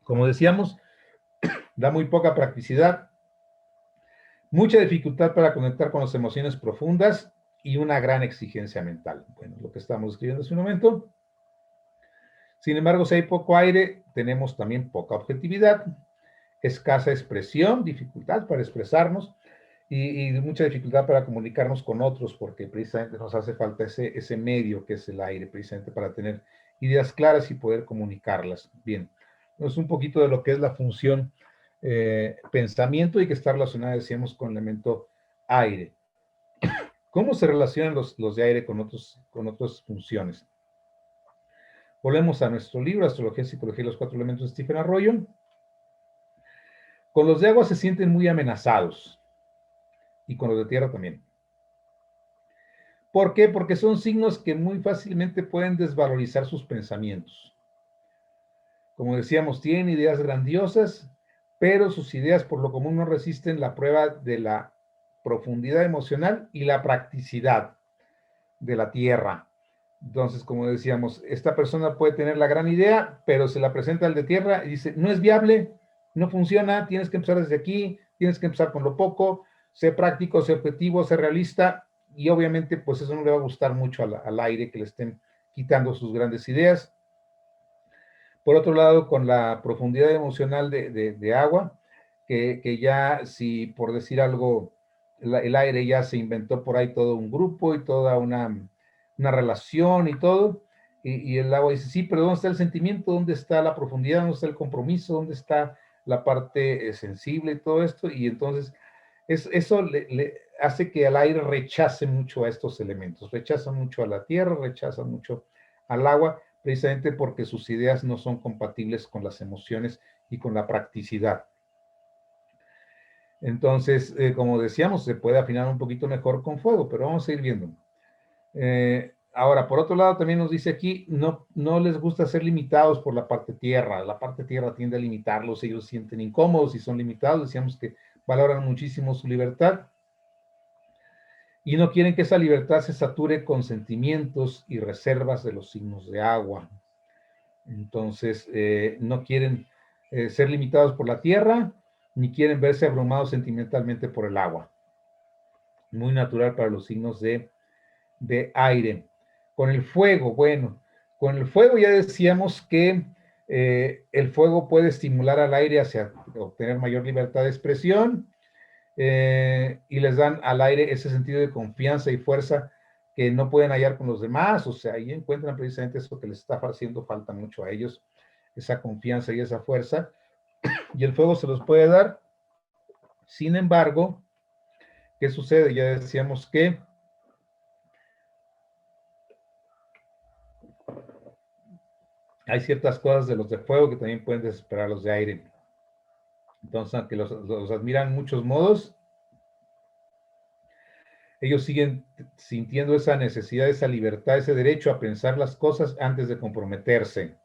Como decíamos, da muy poca practicidad, mucha dificultad para conectar con las emociones profundas y una gran exigencia mental. Bueno, lo que estamos escribiendo hace un momento. Sin embargo, si hay poco aire, tenemos también poca objetividad, escasa expresión, dificultad para expresarnos y mucha dificultad para comunicarnos con otros, porque precisamente nos hace falta ese medio que es el aire, precisamente para tener ideas claras y poder comunicarlas. Bien, entonces un poquito de lo que es la función pensamiento y que está relacionada, decíamos, con el elemento aire. ¿Cómo se relacionan los de aire con otras funciones? Volvemos a nuestro libro, Astrología, Psicología y los 4 elementos de Stephen Arroyo. Con los de agua se sienten muy amenazados y con los de tierra también. ¿Por qué? Porque son signos que muy fácilmente pueden desvalorizar sus pensamientos. Como decíamos, tienen ideas grandiosas, pero sus ideas por lo común no resisten la prueba de la profundidad emocional y la practicidad de la tierra. Entonces, como decíamos, esta persona puede tener la gran idea, pero se la presenta al de tierra y dice, no es viable, no funciona, tienes que empezar desde aquí, tienes que empezar con lo poco, sé práctico, sé objetivo, sé realista, y obviamente pues eso no le va a gustar mucho al aire que le estén quitando sus grandes ideas. Por otro lado, con la profundidad emocional de agua, que ya si por decir algo, el aire ya se inventó por ahí todo un grupo y toda una relación y todo, y el agua dice, sí, pero ¿dónde está el sentimiento? ¿Dónde está la profundidad? ¿Dónde está el compromiso? ¿Dónde está la parte sensible y todo esto? Y entonces eso le hace que el aire rechace mucho a estos elementos, rechaza mucho a la tierra, rechaza mucho al agua, precisamente porque sus ideas no son compatibles con las emociones y con la practicidad. Entonces, como decíamos, se puede afinar un poquito mejor con fuego, pero vamos a ir viendo. Ahora, por otro lado, también nos dice aquí, no les gusta ser limitados por la parte tierra. La parte tierra tiende a limitarlos, ellos se sienten incómodos y son limitados. Decíamos que valoran muchísimo su libertad y no quieren que esa libertad se sature con sentimientos y reservas de los signos de agua. Entonces, no quieren ser limitados por la tierra, ni quieren verse abrumados sentimentalmente por el agua. Muy natural para los signos de aire. Con el fuego, bueno, con el fuego ya decíamos que el fuego puede estimular al aire hacia obtener mayor libertad de expresión y les dan al aire ese sentido de confianza y fuerza que no pueden hallar con los demás, o sea, ahí encuentran precisamente eso que les está haciendo falta mucho a ellos, esa confianza y esa fuerza, y el fuego se los puede dar. Sin embargo, ¿qué sucede? Ya decíamos que hay ciertas cosas de los de fuego que también pueden desesperar a los de aire. Entonces, aunque los admiran en muchos modos, ellos siguen sintiendo esa necesidad, esa libertad, ese derecho a pensar las cosas antes de comprometerse.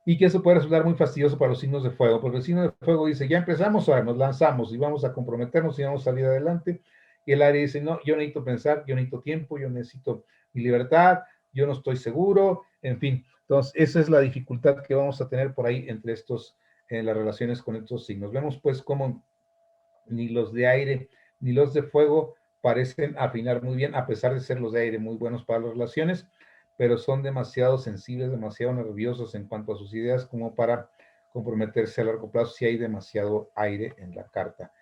Y que eso puede resultar muy fastidioso para los signos de fuego, porque el signo de fuego dice, ya empezamos, ahora nos lanzamos y vamos a comprometernos y vamos a salir adelante. Y el aire dice, no, yo necesito pensar, yo necesito tiempo, yo necesito mi libertad, yo no estoy seguro, en fin. Entonces, esa es la dificultad que vamos a tener por ahí entre estos, en las relaciones con estos signos. Vemos pues cómo ni los de aire ni los de fuego parecen afinar muy bien, a pesar de ser los de aire muy buenos para las relaciones, pero son demasiado sensibles, demasiado nerviosos en cuanto a sus ideas como para comprometerse a largo plazo si hay demasiado aire en la carta.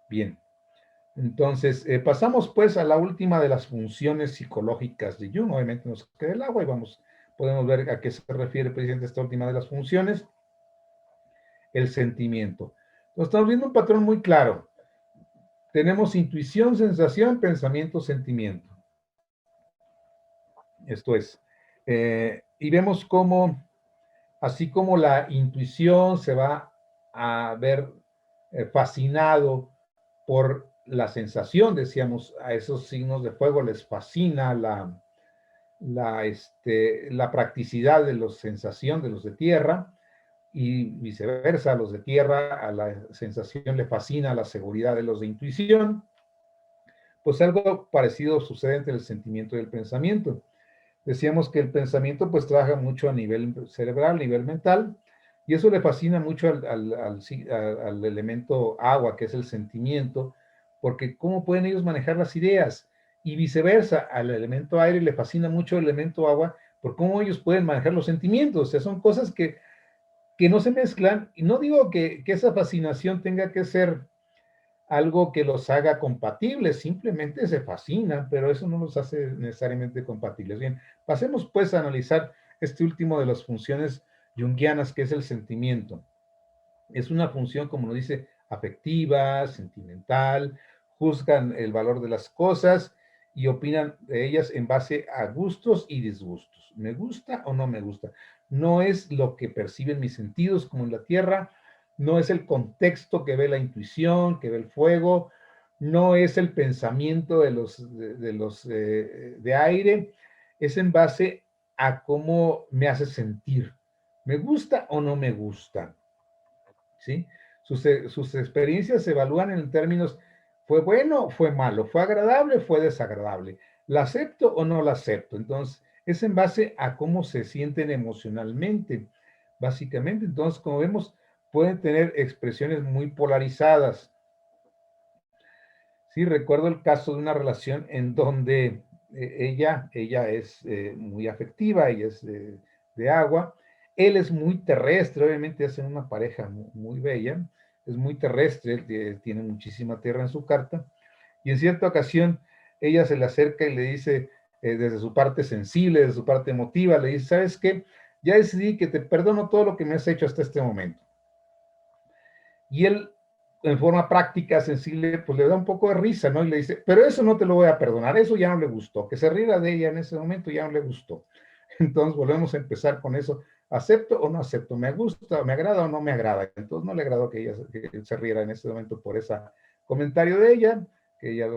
Bien, entonces pasamos pues a la última de las funciones psicológicas de Jung. Obviamente nos queda el agua y podemos ver a qué se refiere precisamente esta última de las funciones, el sentimiento. Entonces estamos viendo un patrón muy claro. Tenemos intuición, sensación, pensamiento, sentimiento. Esto es. Y vemos cómo, así como la intuición se va a ver fascinado por la sensación, decíamos, a esos signos de fuego les fascina la practicidad de la sensación de los de tierra, y viceversa, a los de tierra, a la sensación le fascina la seguridad de los de intuición. Pues algo parecido sucede entre el sentimiento y el pensamiento. Decíamos que el pensamiento pues trabaja mucho a nivel cerebral, a nivel mental, y eso le fascina mucho al elemento agua, que es el sentimiento, porque cómo pueden ellos manejar las ideas, y viceversa, al elemento aire le fascina mucho el elemento agua, por cómo ellos pueden manejar los sentimientos. O sea, son cosas que no se mezclan, y no digo que esa fascinación tenga que ser algo que los haga compatibles, simplemente se fascinan, pero eso no los hace necesariamente compatibles. Bien, pasemos pues a analizar este último de las funciones junguianas, que es el sentimiento. Es una función, como nos dice, afectiva, sentimental, juzgan el valor de las cosas y opinan de ellas en base a gustos y disgustos. ¿Me gusta o no me gusta? No es lo que perciben mis sentidos como en la tierra, no es el contexto que ve la intuición, que ve el fuego, no es el pensamiento de aire, es en base a cómo me hace sentir. ¿Me gusta o no me gusta? ¿Sí? Sus experiencias se evalúan en términos, ¿fue bueno o fue malo? ¿Fue agradable o fue desagradable? ¿La acepto o no la acepto? Entonces, es en base a cómo se sienten emocionalmente, básicamente. Entonces, como vemos, pueden tener expresiones muy polarizadas. Sí, recuerdo el caso de una relación en donde ella es muy afectiva, ella es de agua, él es muy terrestre, obviamente hacen una pareja muy bella, es muy terrestre, tiene muchísima tierra en su carta, y en cierta ocasión ella se le acerca y le dice, desde su parte sensible, desde su parte emotiva, le dice, ¿sabes qué? Ya decidí que te perdono todo lo que me has hecho hasta este momento. Y él, en forma práctica, sensible, pues le da un poco de risa, ¿no? Y le dice, pero eso no te lo voy a perdonar, eso ya no le gustó, que se riera de ella en ese momento ya no le gustó. Entonces volvemos a empezar con eso, ¿acepto o no acepto? ¿Me gusta, me agrada o no me agrada? Entonces no le agradó que ella se riera en ese momento por esa comentario de ella, que ella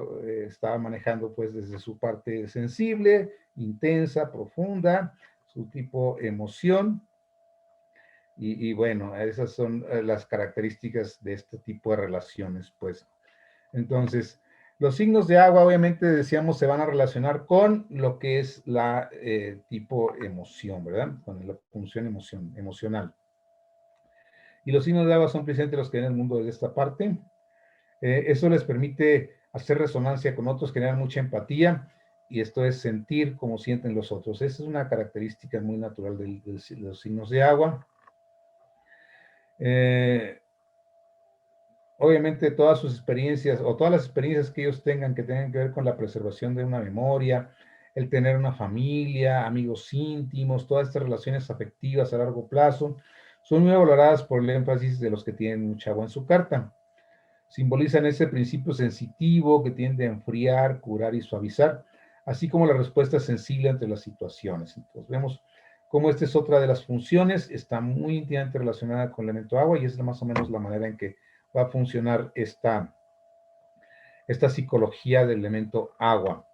estaba manejando pues desde su parte sensible, intensa, profunda, su tipo emoción. Y bueno, esas son las características de este tipo de relaciones, pues. Entonces, los signos de agua, obviamente, decíamos, se van a relacionar con lo que es la tipo emoción, ¿verdad? Con la función emocional. Y los signos de agua son precisamente los que ven el mundo desde esta parte. Eso les permite hacer resonancia con otros, generar mucha empatía, y esto es sentir como sienten los otros. Esa es una característica muy natural de los signos de agua. Obviamente todas sus experiencias o todas las experiencias que ellos tengan que tengan que ver con la preservación de una memoria, el tener una familia, amigos íntimos, todas estas relaciones afectivas a largo plazo, son muy valoradas por el énfasis de los que tienen mucha agua en su carta. Simbolizan ese principio sensitivo que tiende a enfriar, curar y suavizar, así como la respuesta sensible ante las situaciones. Entonces vemos cómo esta es otra de las funciones, está muy íntimamente relacionada con el elemento agua y es más o menos la manera en que va a funcionar esta psicología del elemento agua.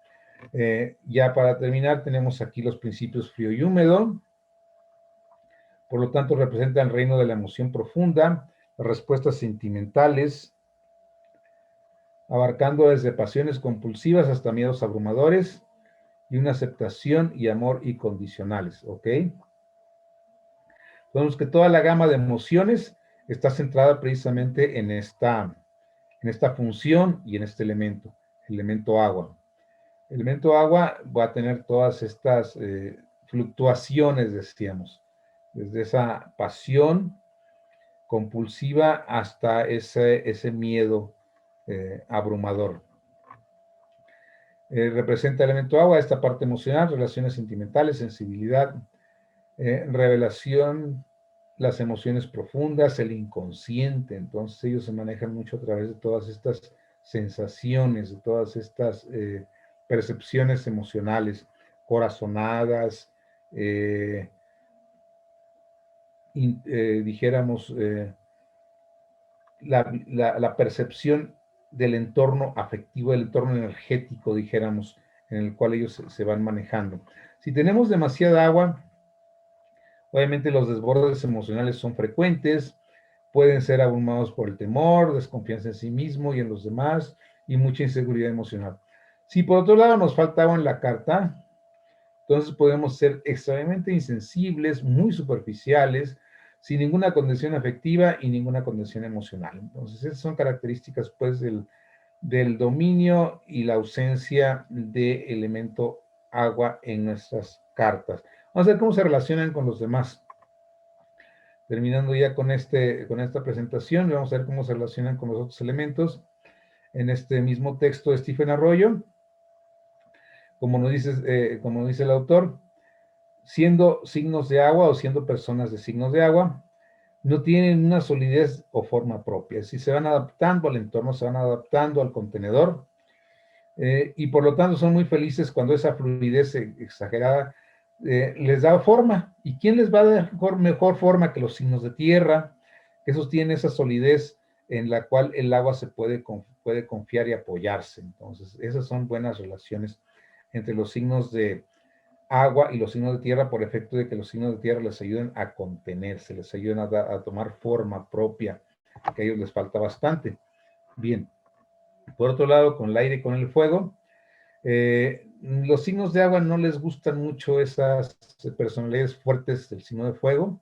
Ya para terminar, tenemos aquí los principios frío y húmedo. Por lo tanto, representa el reino de la emoción profunda, las respuestas sentimentales, abarcando desde pasiones compulsivas hasta miedos abrumadores y una aceptación y amor incondicionales, ¿ok? Vemos que toda la gama de emociones está centrada precisamente en esta función y en este elemento, el elemento agua. El elemento agua va a tener todas estas fluctuaciones, decíamos, desde esa pasión compulsiva hasta ese miedo abrumador. Representa el elemento agua, esta parte emocional, relaciones sentimentales, sensibilidad, revelación, las emociones profundas, el inconsciente. Entonces ellos se manejan mucho a través de todas estas sensaciones, de todas estas percepciones emocionales, corazonadas, dijéramos, la percepción del entorno afectivo, del entorno energético, dijéramos, en el cual ellos se van manejando. Si tenemos demasiada agua, obviamente los desbordes emocionales son frecuentes, pueden ser abrumados por el temor, desconfianza en sí mismo y en los demás, y mucha inseguridad emocional. Si por otro lado nos falta agua en la carta, entonces podemos ser extremadamente insensibles, muy superficiales, sin ninguna condición afectiva y ninguna condición emocional. Entonces esas son características pues del dominio y la ausencia de elemento agua en nuestras cartas. Vamos a ver cómo se relacionan con los demás. Terminando ya con esta presentación, vamos a ver cómo se relacionan con los otros elementos en este mismo texto de Stephen Arroyo. Como nos dice el autor, siendo signos de agua o siendo personas de signos de agua, no tienen una solidez o forma propia. Si se van adaptando al entorno, se van adaptando al contenedor, y por lo tanto son muy felices cuando esa fluidez exagerada les da forma. ¿Y quién les va a dar mejor forma que los signos de tierra? Que esos tienen esa solidez en la cual el agua se puede confiar y apoyarse. Entonces, esas son buenas relaciones entre los signos de agua y los signos de tierra, por efecto de que los signos de tierra les ayudan a contenerse, les ayudan a tomar forma propia, que a ellos les falta bastante. Bien. Por otro lado, con el aire y con el fuego, los signos de agua no les gustan mucho esas personalidades fuertes del signo de fuego,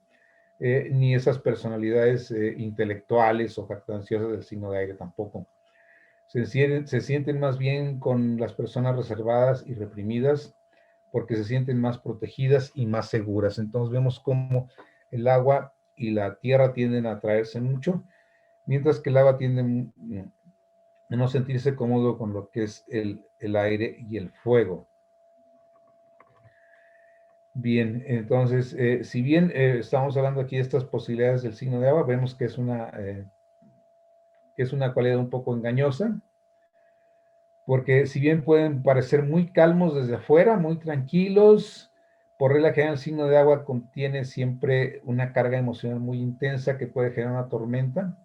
ni esas personalidades intelectuales o jactanciosas del signo de aire tampoco. Se sienten más bien con las personas reservadas y reprimidas porque se sienten más protegidas y más seguras. Entonces vemos cómo el agua y la tierra tienden a atraerse mucho, mientras que el agua tiende a no sentirse cómodo con lo que es el aire y el fuego. Bien, entonces, si bien estamos hablando aquí de estas posibilidades del signo de agua, vemos que es una cualidad un poco engañosa, porque si bien pueden parecer muy calmos desde afuera, muy tranquilos, por regla general el signo de agua contiene siempre una carga emocional muy intensa que puede generar una tormenta,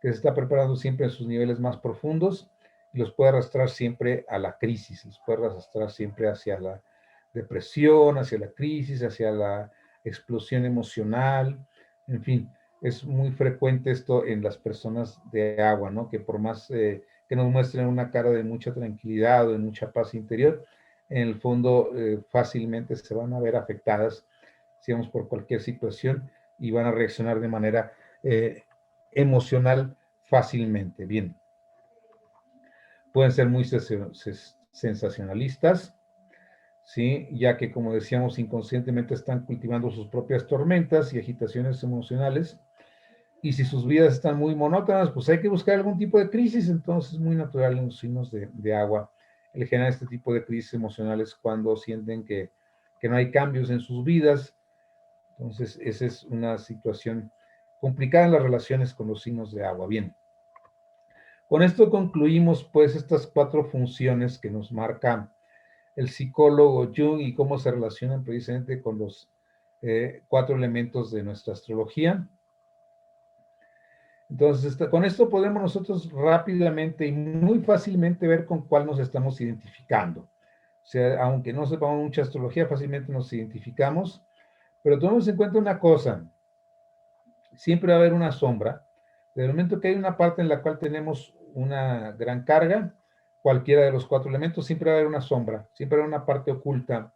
que se está preparando siempre en sus niveles más profundos y los puede arrastrar siempre a la crisis, los puede arrastrar siempre hacia la depresión, hacia la crisis, hacia la explosión emocional, en fin, es muy frecuente esto en las personas de agua, ¿no? Que por más que nos muestren una cara de mucha tranquilidad o de mucha paz interior, en el fondo fácilmente se van a ver afectadas, digamos, por cualquier situación y van a reaccionar de manera emocional fácilmente. Bien, pueden ser muy sensacionalistas, ¿sí? Ya que, como decíamos, inconscientemente están cultivando sus propias tormentas y agitaciones emocionales. Y si sus vidas están muy monótonas, pues hay que buscar algún tipo de crisis. Entonces es muy natural en los signos de agua el generar este tipo de crisis emocionales cuando sienten que no hay cambios en sus vidas. Entonces esa es una situación complicada en las relaciones con los signos de agua. Bien, con esto concluimos pues estas 4 funciones que nos marca el psicólogo Jung y cómo se relacionan precisamente con los 4 elementos de nuestra astrología. Entonces, con esto podemos nosotros rápidamente y muy fácilmente ver con cuál nos estamos identificando. O sea, aunque no sepamos mucha astrología, fácilmente nos identificamos, pero tomemos en cuenta una cosa, siempre va a haber una sombra. Del momento que hay una parte en la cual tenemos una gran carga, cualquiera de los 4 elementos, siempre va a haber una sombra, siempre va a haber una parte oculta.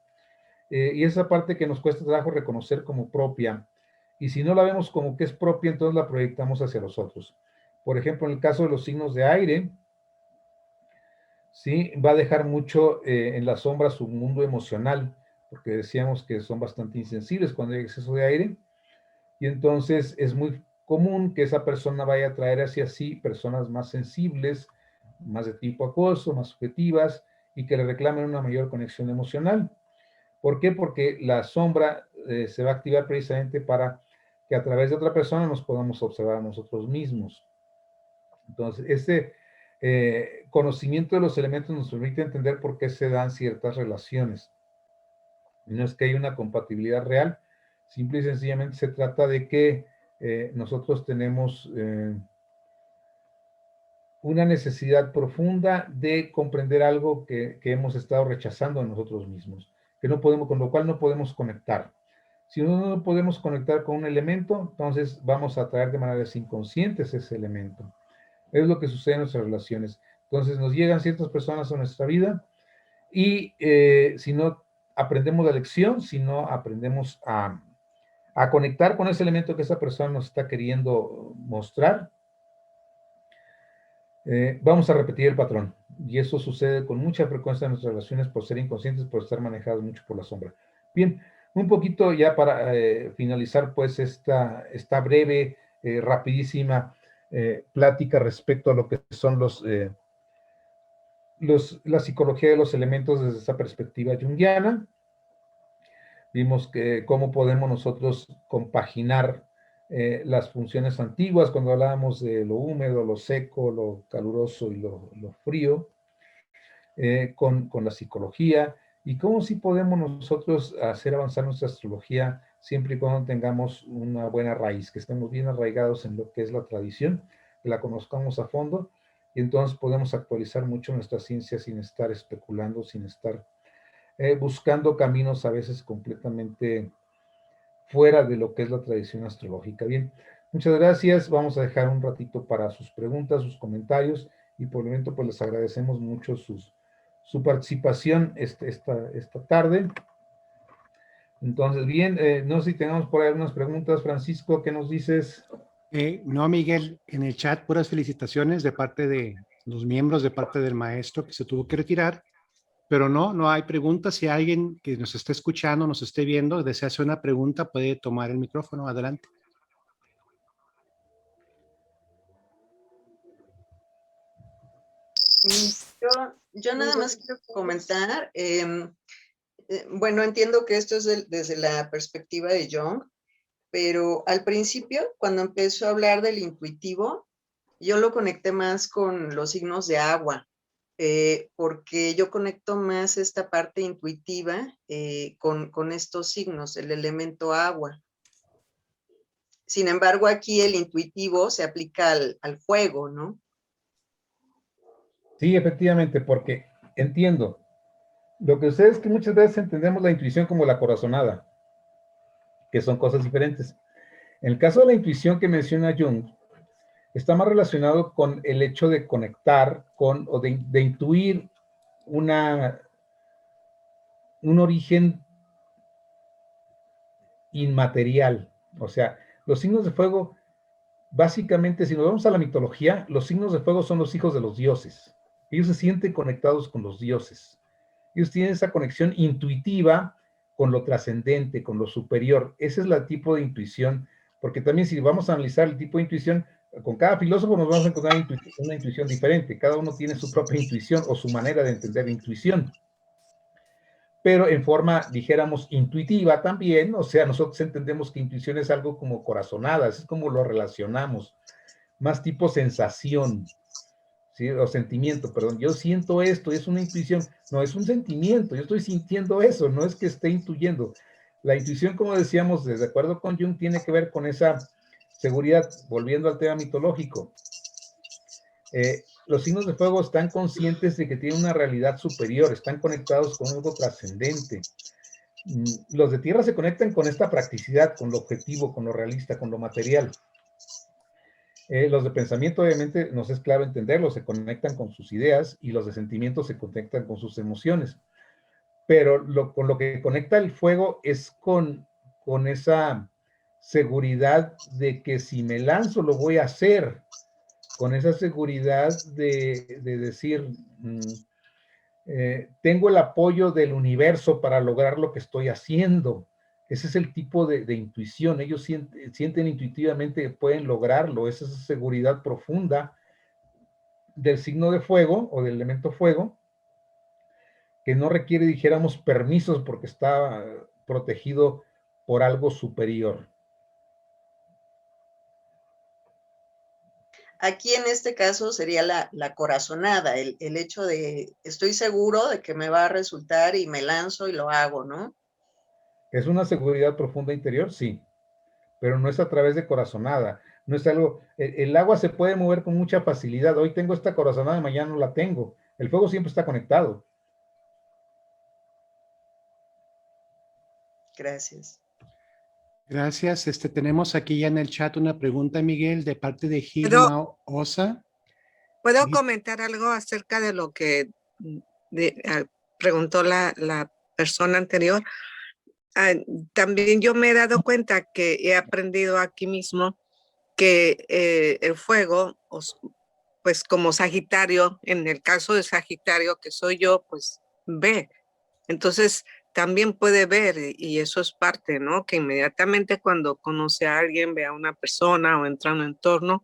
Y esa parte que nos cuesta trabajo reconocer como propia, y si no la vemos como que es propia, entonces la proyectamos hacia los otros. Por ejemplo, en el caso de los signos de aire, ¿sí? Va a dejar mucho en la sombra su mundo emocional, porque decíamos que son bastante insensibles cuando hay exceso de aire, y entonces es muy común que esa persona vaya a traer hacia sí personas más sensibles, más de tipo acoso, más subjetivas, y que le reclamen una mayor conexión emocional. ¿Por qué? Porque la sombra se va a activar precisamente para que a través de otra persona nos podamos observar a nosotros mismos. Entonces, ese conocimiento de los elementos nos permite entender por qué se dan ciertas relaciones. No es que haya una compatibilidad real, simple y sencillamente se trata de que nosotros tenemos una necesidad profunda de comprender algo que hemos estado rechazando en nosotros mismos, que no podemos, con lo cual no podemos conectar. Si no podemos conectar con un elemento, entonces vamos a atraer de maneras inconscientes ese elemento. Es lo que sucede en nuestras relaciones. Entonces nos llegan ciertas personas a nuestra vida y si no aprendemos la lección, si no aprendemos a conectar con ese elemento que esa persona nos está queriendo mostrar, vamos a repetir el patrón. Y eso sucede con mucha frecuencia en nuestras relaciones por ser inconscientes, por estar manejados mucho por la sombra. Bien, un poquito ya para finalizar pues esta breve, rapidísima plática respecto a lo que son la psicología de los elementos desde esa perspectiva junguiana. Vimos que cómo podemos nosotros compaginar las funciones antiguas cuando hablábamos de lo húmedo, lo seco, lo caluroso y lo frío, con la psicología y cómo sí podemos nosotros hacer avanzar nuestra astrología siempre y cuando tengamos una buena raíz, que estemos bien arraigados en lo que es la tradición, que la conozcamos a fondo y entonces podemos actualizar mucho nuestra ciencia sin estar especulando, sin estar buscando caminos a veces completamente fuera de lo que es la tradición astrológica. Bien, muchas gracias. Vamos a dejar un ratito para sus preguntas, sus comentarios y por el momento pues les agradecemos mucho su participación esta tarde. Entonces, bien, no sé si tenemos por ahí algunas preguntas. Francisco, ¿qué nos dices? No, Miguel, en el chat puras felicitaciones de parte de los miembros, de parte del maestro que se tuvo que retirar, pero no hay preguntas. Si alguien que nos esté escuchando, nos esté viendo, desea hacer una pregunta, puede tomar el micrófono. Adelante. Yo nada más quiero comentar, bueno, entiendo que esto es desde la perspectiva de Jung, pero al principio, cuando empezó a hablar del intuitivo, yo lo conecté más con los signos de agua, porque yo conecto más esta parte intuitiva con estos signos, el elemento agua. Sin embargo, aquí el intuitivo se aplica al fuego, ¿no? Sí, efectivamente, porque entiendo. Lo que sucede es que muchas veces entendemos la intuición como la corazonada, que son cosas diferentes. En el caso de la intuición que menciona Jung, está más relacionado con el hecho de conectar con o de intuir un origen inmaterial. O sea, los signos de fuego, básicamente, si nos vamos a la mitología, los signos de fuego son los hijos de los dioses. Ellos se sienten conectados con los dioses. Ellos tienen esa conexión intuitiva con lo trascendente, con lo superior. Ese es el tipo de intuición, porque también si vamos a analizar el tipo de intuición, con cada filósofo nos vamos a encontrar una intuición diferente. Cada uno tiene su propia intuición o su manera de entender la intuición. Pero en forma, dijéramos, intuitiva también, o sea, nosotros entendemos que intuición es algo como corazonada, es como lo relacionamos, más tipo sensación, ¿sí? O sentimiento, perdón. Yo siento esto, es una intuición, no, es un sentimiento, yo estoy sintiendo eso, no es que esté intuyendo. La intuición, como decíamos, de acuerdo con Jung, tiene que ver con esa seguridad, volviendo al tema mitológico. Los signos de fuego están conscientes de que tienen una realidad superior, están conectados con algo trascendente. Los de tierra se conectan con esta practicidad, con lo objetivo, con lo realista, con lo material. Los de pensamiento, obviamente, nos es claro entenderlo, se conectan con sus ideas, y los de sentimiento se conectan con sus emociones. Pero con lo que conecta el fuego es con esa seguridad de que si me lanzo lo voy a hacer, con esa seguridad de decir, tengo el apoyo del universo para lograr lo que estoy haciendo. Ese es el tipo de intuición. Ellos sienten intuitivamente que pueden lograrlo. Esa es esa seguridad profunda del signo de fuego o del elemento fuego, que no requiere, dijéramos, permisos porque está protegido por algo superior. Aquí en este caso sería la corazonada, el hecho de estoy seguro de que me va a resultar y me lanzo y lo hago, ¿no? ¿Es una seguridad profunda interior? Sí, pero no es a través de corazonada. No es algo, el agua se puede mover con mucha facilidad. Hoy tengo esta corazonada, mañana no la tengo. El fuego siempre está conectado. Gracias. Gracias. Tenemos aquí ya en el chat una pregunta, Miguel, de parte de ¿Puedo, Gilma Osa. puedo Sí. comentar algo acerca de lo que preguntó la persona anterior? También yo me he dado cuenta que he aprendido aquí mismo que el fuego, pues como Sagitario, en el caso de Sagitario que soy yo, pues ve. Entonces también puede ver y eso es parte, ¿no? Que inmediatamente cuando conoce a alguien, ve a una persona o entra en un entorno,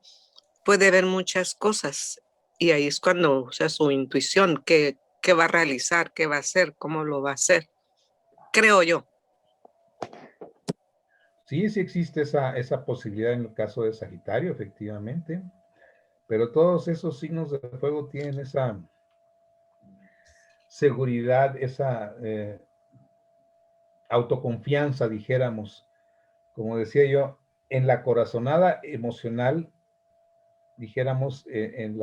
puede ver muchas cosas y ahí es cuando usa su intuición, qué va a realizar, qué va a hacer, cómo lo va a hacer, creo yo. Sí, sí existe esa posibilidad en el caso de Sagitario, efectivamente. Pero todos esos signos de fuego tienen esa seguridad, esa autoconfianza, dijéramos, como decía yo, en la corazonada emocional, dijéramos, en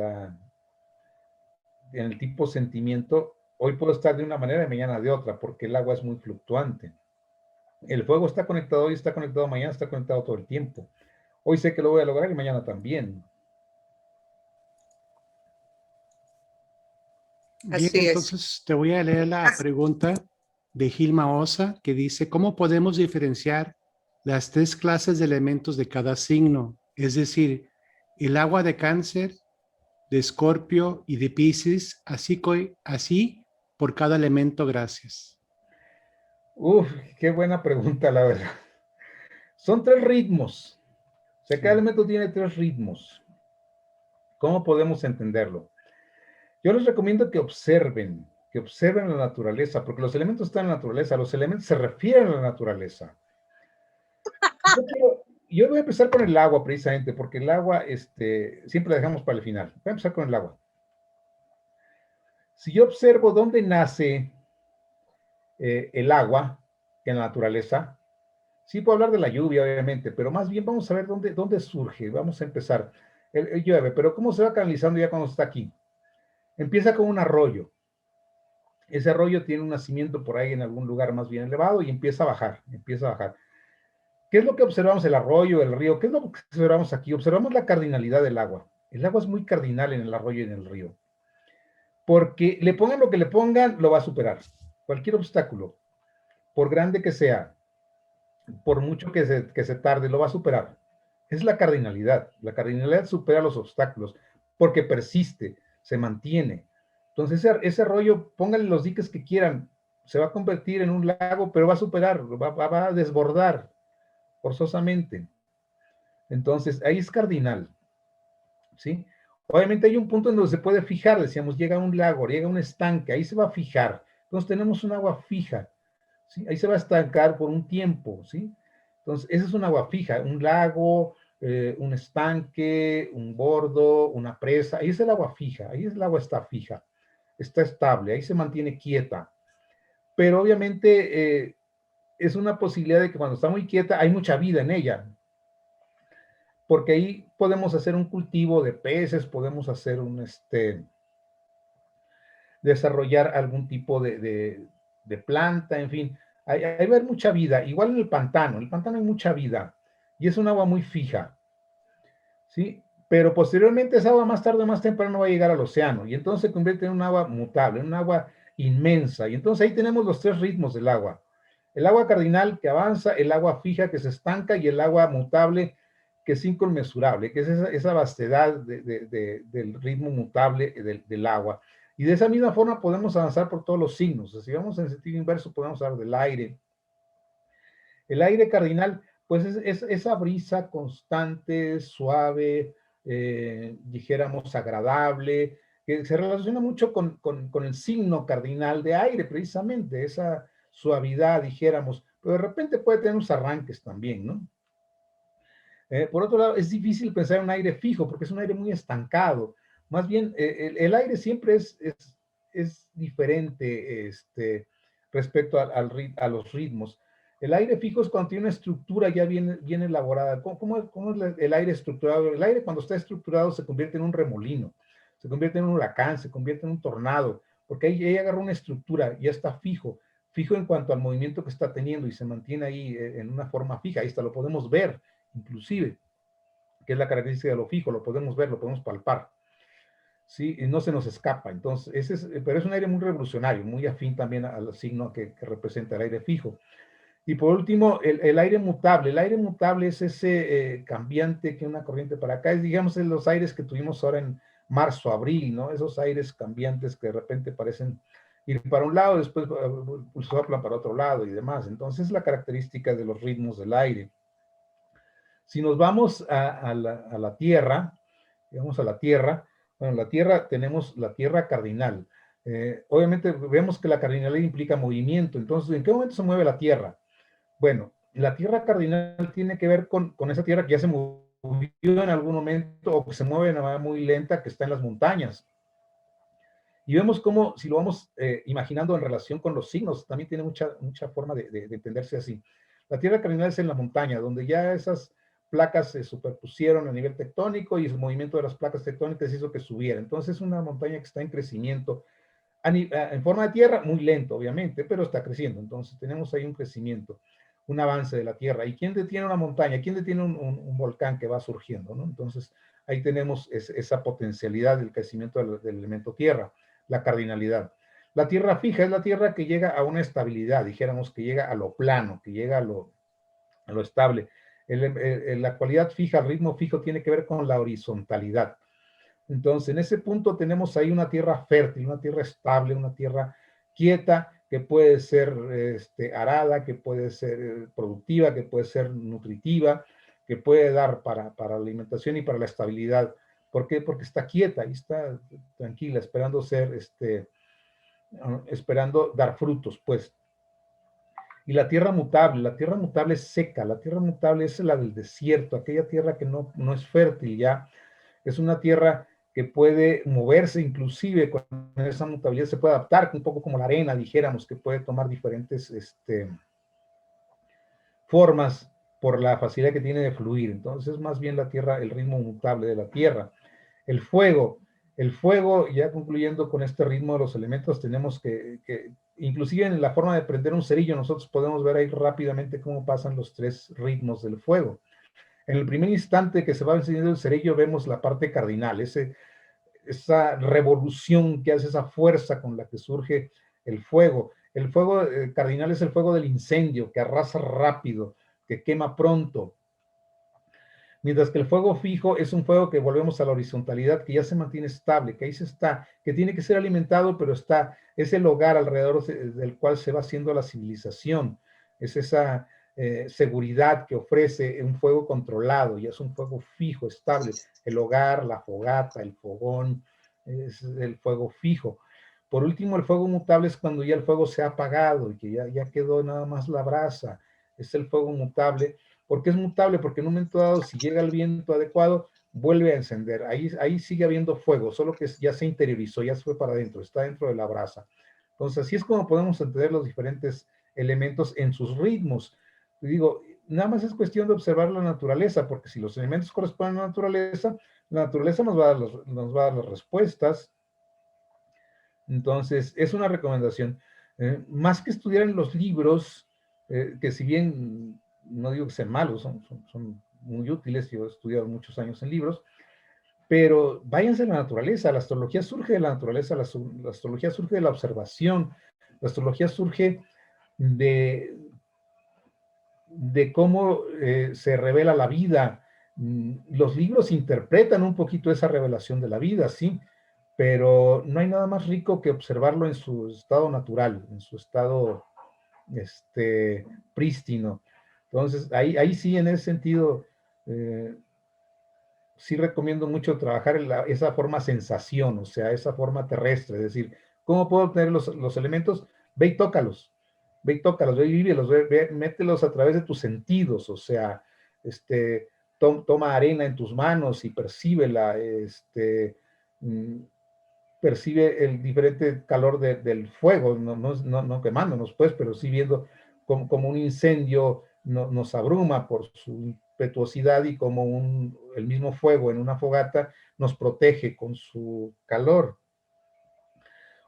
el tipo sentimiento. Hoy puedo estar de una manera y mañana de otra, porque el agua es muy fluctuante. El fuego está conectado hoy, está conectado mañana, está conectado todo el tiempo. Hoy sé que lo voy a lograr y mañana también. Bien, Así es. entonces te voy a leer la pregunta de Gilma Osa, que dice, ¿cómo podemos diferenciar las tres clases de elementos de cada signo? Es decir, el agua de Cáncer, de Escorpio y de Piscis, así por cada elemento. Gracias. Uf, qué buena pregunta, la verdad. Son tres ritmos. O sea, cada elemento tiene tres ritmos. ¿Cómo podemos entenderlo? Yo les recomiendo que observen la naturaleza, porque los elementos están en la naturaleza, los elementos se refieren a la naturaleza. Yo voy a empezar con el agua precisamente, porque el agua siempre la dejamos para el final. Voy a empezar con el agua. Si yo observo dónde nace el agua en la naturaleza, Sí puedo hablar de la lluvia, obviamente, pero más bien vamos a ver dónde surge. Vamos a empezar. El llueve, pero ¿cómo se va canalizando ya cuando está aquí? Empieza con un arroyo. Ese arroyo tiene un nacimiento por ahí en algún lugar más bien elevado y empieza a bajar, empieza a bajar. ¿Qué es lo que observamos el arroyo, el río? ¿Qué es lo que observamos aquí? Observamos la cardinalidad del agua. El agua es muy cardinal en el arroyo y en el río. Porque le pongan lo que le pongan, lo va a superar. Cualquier obstáculo, por grande que sea, por mucho que se tarde, lo va a superar. Es la cardinalidad. La cardinalidad supera los obstáculos porque persiste, se mantiene. Entonces ese arroyo, pónganle los diques que quieran, se va a convertir en un lago, pero va a superar, va a desbordar forzosamente. Entonces ahí es cardinal, ¿sí? Obviamente hay un punto en donde se puede fijar, decíamos, llega un lago, llega un estanque, ahí se va a fijar. Entonces tenemos un agua fija, ¿sí? Ahí se va a estancar por un tiempo, ¿sí? Entonces, esa es un agua fija, un lago, un estanque, un bordo, una presa, ahí es el agua fija, ahí el agua está fija, está estable, ahí se mantiene quieta. Pero obviamente es una posibilidad de que cuando está muy quieta hay mucha vida en ella, porque ahí podemos hacer un cultivo de peces, podemos hacer desarrollar algún tipo de planta, en fin, ahí va a haber mucha vida. Igual en el pantano hay mucha vida y es un agua muy fija, ¿sí? Pero posteriormente esa agua más tarde o más temprano va a llegar al océano y entonces se convierte en un agua mutable, en un agua inmensa. Y entonces ahí tenemos los tres ritmos del agua. El agua cardinal que avanza, el agua fija que se estanca y el agua mutable que es inconmensurable, que es esa vastedad del ritmo mutable del agua. Y de esa misma forma podemos avanzar por todos los signos. Si vamos en sentido inverso, podemos hablar del aire. El aire cardinal, pues es esa brisa constante, suave, dijéramos agradable, que se relaciona mucho con el signo cardinal de aire, precisamente, esa suavidad, dijéramos, pero de repente puede tener unos arranques también, ¿no? Por otro lado, es difícil pensar en un aire fijo porque es un aire muy estancado. Más bien, el aire siempre es diferente respecto a los ritmos. El aire fijo es cuando tiene una estructura ya bien elaborada. ¿Cómo es el aire estructurado? El aire cuando está estructurado se convierte en un remolino, se convierte en un huracán, se convierte en un tornado, porque ahí agarra una estructura, ya está fijo en cuanto al movimiento que está teniendo y se mantiene ahí en una forma fija. Ahí está, lo podemos ver inclusive, que es la característica de lo fijo, lo podemos ver, lo podemos palpar, ¿sí? Y no se nos escapa. Entonces, pero es un aire muy revolucionario, muy afín también al signo que representa el aire fijo. Y por último, el aire mutable. El aire mutable es ese cambiante que una corriente para acá, es digamos los aires que tuvimos ahora en marzo, abril, ¿no? Esos aires cambiantes que de repente parecen ir para un lado, después soplan para otro lado y demás. Entonces, es la característica de los ritmos del aire. Si nos vamos a la Tierra, digamos a la Tierra, bueno, la Tierra tenemos la Tierra cardinal. Obviamente vemos que la cardinalidad implica movimiento, entonces, ¿en qué momento se mueve la Tierra? Bueno, la Tierra cardinal tiene que ver con esa Tierra que ya se movió en algún momento o que se mueve de una manera muy lenta, que está en las montañas. Y vemos cómo, si lo vamos imaginando en relación con los signos, también tiene mucha forma de entenderse así. La Tierra cardinal es en la montaña, donde ya esas placas se superpusieron a nivel tectónico y el movimiento de las placas tectónicas hizo que subiera. Entonces es una montaña que está en crecimiento en forma de tierra, muy lento obviamente, pero está creciendo. Entonces tenemos ahí un crecimiento, un avance de la Tierra. ¿Y quién detiene una montaña? ¿Quién detiene un volcán que va surgiendo, ¿no? Entonces ahí tenemos esa potencialidad del crecimiento del elemento tierra, la cardinalidad. La tierra fija es la tierra que llega a una estabilidad, dijéramos que llega a lo plano, que llega a lo estable. La cualidad fija, el ritmo fijo tiene que ver con la horizontalidad. Entonces, en ese punto tenemos ahí una tierra fértil, una tierra estable, una tierra quieta, que puede ser arada, que puede ser productiva, que puede ser nutritiva, que puede dar para la alimentación y para la estabilidad. ¿Por qué? Porque está quieta y está tranquila, esperando esperando dar frutos, pues. Y la tierra mutable es seca, la tierra mutable es la del desierto, aquella tierra que no es fértil ya, es una tierra que puede moverse inclusive con esa mutabilidad, se puede adaptar un poco como la arena, dijéramos, que puede tomar diferentes formas por la facilidad que tiene de fluir. Entonces es más bien la tierra, el ritmo mutable de la tierra. El fuego, ya concluyendo con este ritmo de los elementos, tenemos que inclusive en la forma de prender un cerillo, nosotros podemos ver ahí rápidamente cómo pasan los 3 ritmos del fuego. En el primer instante que se va encendiendo el cerillo, vemos la parte cardinal, esa revolución que hace, esa fuerza con la que surge el fuego. El fuego cardinal es el fuego del incendio, que arrasa rápido, que quema pronto. Mientras que el fuego fijo es un fuego que volvemos a la horizontalidad, que ya se mantiene estable, que ahí se está, que tiene que ser alimentado, pero está, es el hogar alrededor del cual se va haciendo la civilización. Es esa seguridad que ofrece un fuego controlado, ya es un fuego fijo, estable. El hogar, la fogata, el fogón, es el fuego fijo. Por último, el fuego mutable es cuando ya el fuego se ha apagado y que ya quedó nada más la brasa. Es el fuego mutable. ¿Por qué es mutable? Porque en un momento dado, si llega el viento adecuado, vuelve a encender. Ahí sigue habiendo fuego, solo que ya se interiorizó, ya se fue para adentro, está dentro de la brasa. Entonces, así es como podemos entender los diferentes elementos en sus ritmos. Y digo, nada más es cuestión de observar la naturaleza, porque si los elementos corresponden a la naturaleza nos va a dar las respuestas. Entonces, es una recomendación. Más que estudiar en los libros, que si bien no digo que sean malos, son muy útiles, yo he estudiado muchos años en libros, pero váyanse a la naturaleza. La astrología surge de la naturaleza, la astrología surge de la observación, la astrología surge de cómo se revela la vida. Los libros interpretan un poquito esa revelación de la vida, sí, pero no hay nada más rico que observarlo en su estado natural, en su estado prístino. Entonces, ahí sí, en ese sentido, sí recomiendo mucho trabajar en esa forma sensación, o sea, esa forma terrestre, es decir, ¿cómo puedo obtener los elementos? Ve y tócalos, ve y vívelos, mételos a través de tus sentidos, o sea, toma arena en tus manos y percíbela, percibe el diferente calor del fuego, no quemándonos, pues, pero sí viendo como un incendio nos abruma por su impetuosidad y como el mismo fuego en una fogata nos protege con su calor.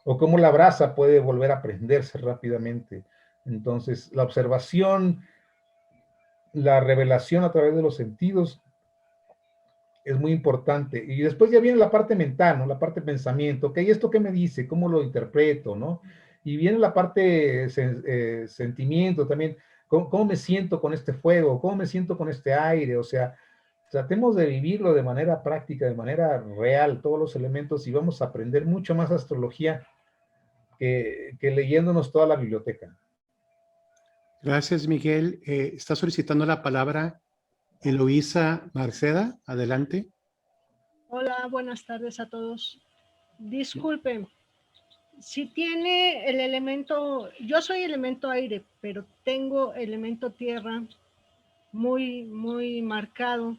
O como la brasa puede volver a prenderse rápidamente. Entonces, la observación, la revelación a través de los sentidos es muy importante. Y después ya viene la parte mental, ¿no? La parte pensamiento. Ok, ¿esto qué me dice? ¿Cómo lo interpreto, no? Y viene la parte sentimiento también. ¿Cómo me siento con este fuego? ¿Cómo me siento con este aire? O sea, tratemos de vivirlo de manera práctica, de manera real, todos los elementos, y vamos a aprender mucho más astrología que leyéndonos toda la biblioteca. Gracias, Miguel. Está solicitando la palabra Eloísa Marceda. Adelante. Hola, buenas tardes a todos. Disculpen, si tiene el elemento, yo soy elemento aire, pero tengo elemento tierra muy, muy marcado.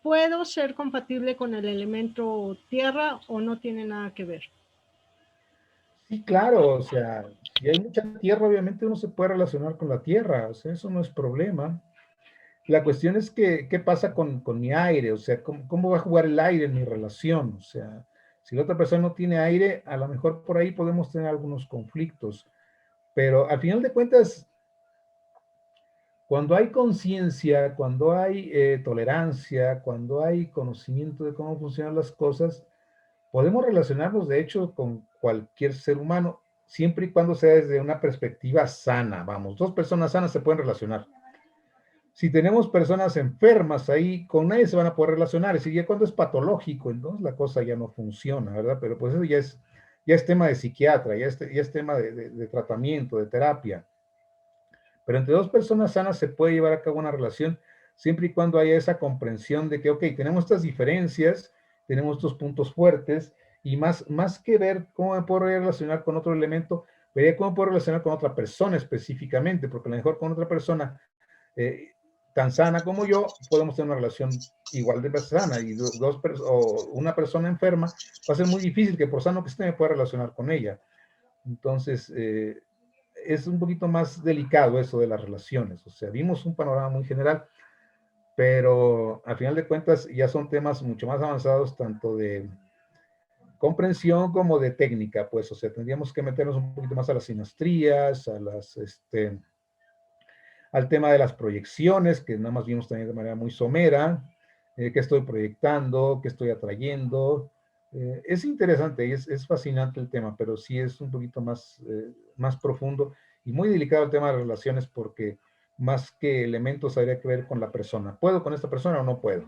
¿Puedo ser compatible con el elemento tierra o no tiene nada que ver? Sí, claro, o sea, si hay mucha tierra, obviamente uno se puede relacionar con la tierra, o sea, eso no es problema. La cuestión es que, ¿qué pasa con mi aire? O sea, ¿cómo va a jugar el aire en mi relación? O sea, si la otra persona no tiene aire, a lo mejor por ahí podemos tener algunos conflictos. Pero al final de cuentas, cuando hay conciencia, cuando hay tolerancia, cuando hay conocimiento de cómo funcionan las cosas, podemos relacionarnos, de hecho, con cualquier ser humano, siempre y cuando sea desde una perspectiva sana. Vamos, 2 personas sanas se pueden relacionar. Si tenemos personas enfermas ahí, con nadie se van a poder relacionar. Es decir, ya cuando es patológico, entonces la cosa ya no funciona, ¿verdad? Pero pues eso ya es tema de psiquiatra, ya es tema de tratamiento, de terapia. Pero entre 2 personas sanas se puede llevar a cabo una relación siempre y cuando haya esa comprensión de que, ok, tenemos estas diferencias, tenemos estos puntos fuertes, y más que ver cómo me puedo relacionar con otro elemento, vería cómo puedo relacionar con otra persona específicamente, porque a lo mejor con otra persona tan sana como yo, podemos tener una relación igual de sana, y o una persona enferma, va a ser muy difícil que por sano que esté me pueda relacionar con ella. Entonces, es un poquito más delicado eso de las relaciones. O sea, vimos un panorama muy general, pero al final de cuentas ya son temas mucho más avanzados, tanto de comprensión como de técnica, pues, o sea, tendríamos que meternos un poquito más a las sinastrías, al tema de las proyecciones, que nada más vimos también de manera muy somera, qué estoy proyectando, qué estoy atrayendo. Es interesante y es fascinante el tema, pero sí es un poquito más profundo y muy delicado el tema de las relaciones porque más que elementos habría que ver con la persona. ¿Puedo con esta persona o no puedo?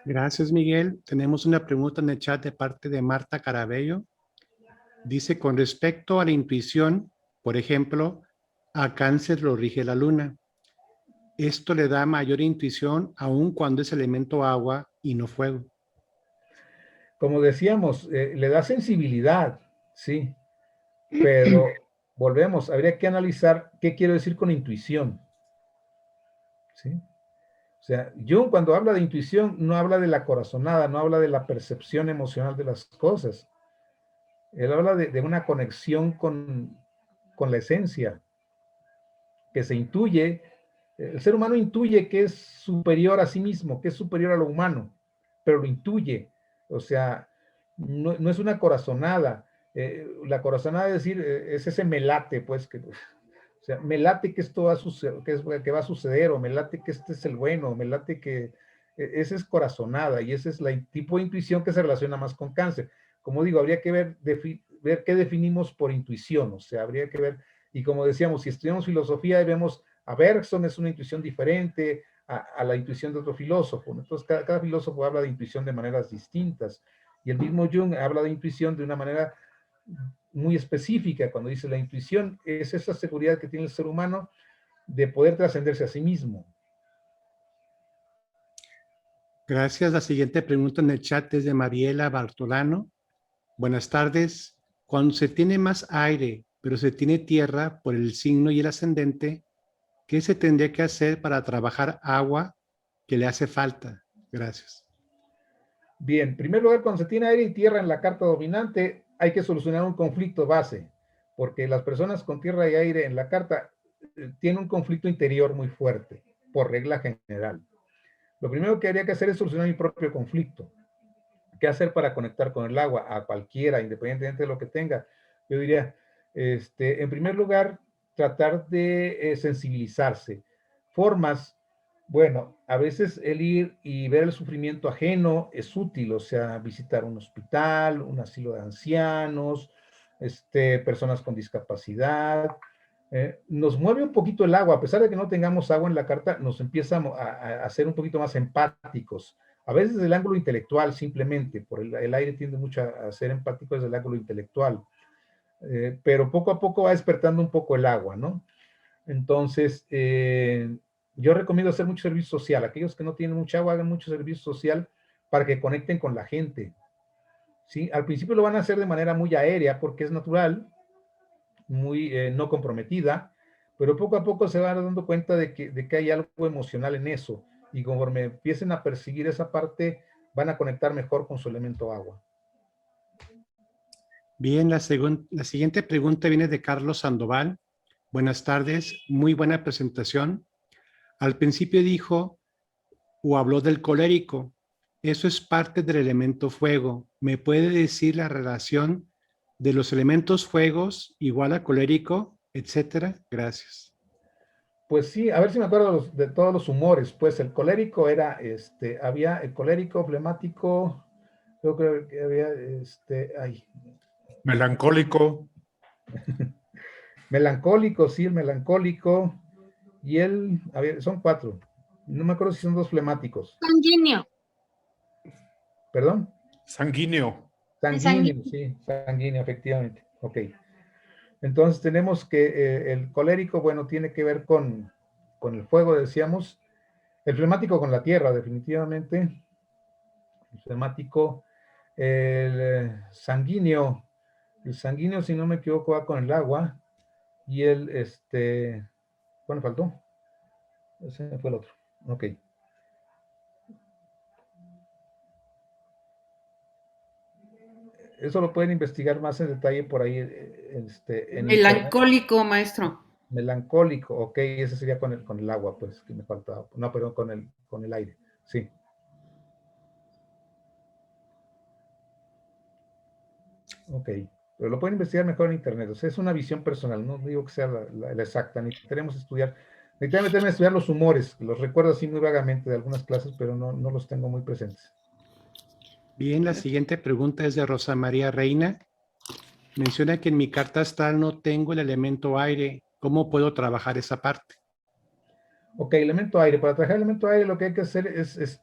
Gracias, Miguel. Tenemos una pregunta en el chat de parte de Marta Carabello. Dice, con respecto a la intuición, por ejemplo, a Cáncer lo rige la luna. Esto le da mayor intuición aun cuando es elemento agua y no fuego. Como decíamos, le da sensibilidad, sí, pero volvemos, habría que analizar qué quiero decir con intuición, ¿sí? O sea, Jung cuando habla de intuición no habla de la corazonada, no habla de la percepción emocional de las cosas. Él habla de una conexión con la esencia, que se intuye. El ser humano intuye que es superior a sí mismo, que es superior a lo humano, pero lo intuye. O sea, no es una corazonada. La corazonada es decir, es ese me late, pues, o sea, me late que esto va a suceder, que va a suceder, o me late que este es el bueno, o me late que esa es corazonada, y ese es el tipo de intuición que se relaciona más con cáncer. Como digo, habría que ver qué definimos por intuición, o sea, habría que ver, y como decíamos, si estudiamos filosofía y vemos a Bergson es una intuición diferente a la intuición de otro filósofo. Entonces, cada filósofo habla de intuición de maneras distintas. Y el mismo Jung habla de intuición de una manera muy específica, cuando dice la intuición es esa seguridad que tiene el ser humano de poder trascenderse a sí mismo. Gracias. La siguiente pregunta en el chat es de Mariela Bartolano. Buenas tardes. Cuando se tiene más aire, pero se tiene tierra por el signo y el ascendente, ¿qué se tendría que hacer para trabajar agua que le hace falta? Gracias. Bien, en primer lugar, cuando se tiene aire y tierra en la carta dominante, hay que solucionar un conflicto base, porque las personas con tierra y aire en la carta tienen un conflicto interior muy fuerte, por regla general. Lo primero que habría que hacer es solucionar mi propio conflicto. ¿Qué hacer para conectar con el agua? A cualquiera, independientemente de lo que tenga. Yo diría, en primer lugar, tratar de sensibilizarse. Formas, bueno, a veces el ir y ver el sufrimiento ajeno es útil, o sea, visitar un hospital, un asilo de ancianos, personas con discapacidad. Nos mueve un poquito el agua, a pesar de que no tengamos agua en la carta, nos empieza a ser un poquito más empáticos. A veces desde el ángulo intelectual, simplemente, por el aire tiende mucho a ser empático desde el ángulo intelectual, pero poco a poco va despertando un poco el agua, ¿no? Entonces, yo recomiendo hacer mucho servicio social. Aquellos que no tienen mucha agua, hagan mucho servicio social para que conecten con la gente, ¿sí? Al principio lo van a hacer de manera muy aérea porque es natural, muy no comprometida, pero poco a poco se van dando cuenta de que hay algo emocional en eso, y conforme empiecen a percibir esa parte, van a conectar mejor con su elemento agua. Bien, la siguiente pregunta viene de Carlos Sandoval. Buenas tardes, muy buena presentación. Al principio dijo o habló del colérico. Eso es parte del elemento fuego. ¿Me puede decir la relación de los elementos fuegos igual a colérico, etcétera? Gracias. Pues sí, a ver si me acuerdo de todos los humores. Pues el colérico era, había el colérico, flemático, yo creo que había, Melancólico. melancólico, sí, el melancólico, y él, a ver, son 4. No me acuerdo si son 2 flemáticos. Sanguíneo. ¿Perdón? Sanguíneo. Sanguíneo, sí, sanguíneo, efectivamente. Ok. Entonces tenemos que el colérico, bueno, tiene que ver con el fuego, decíamos. El flemático con la tierra, definitivamente. El flemático, el sanguíneo. El sanguíneo, si no me equivoco, va con el agua. Y el, bueno, faltó. Ese fue el otro. Ok. Eso lo pueden investigar más en detalle por ahí en internet. Melancólico, maestro. Melancólico, ok, ese sería con el agua, pues, que me faltaba. No, perdón, con el aire, sí. Ok, pero lo pueden investigar mejor en internet. O sea, es una visión personal, no digo que sea la exacta, necesitaremos estudiar. Necesitaré meterme a estudiar los humores, los recuerdo así muy vagamente de algunas clases, pero no los tengo muy presentes. Bien, la siguiente pregunta es de Rosa María Reina. Menciona que en mi carta astral no tengo el elemento aire. ¿Cómo puedo trabajar esa parte? Ok, elemento aire. Para trabajar el elemento aire lo que hay que hacer es,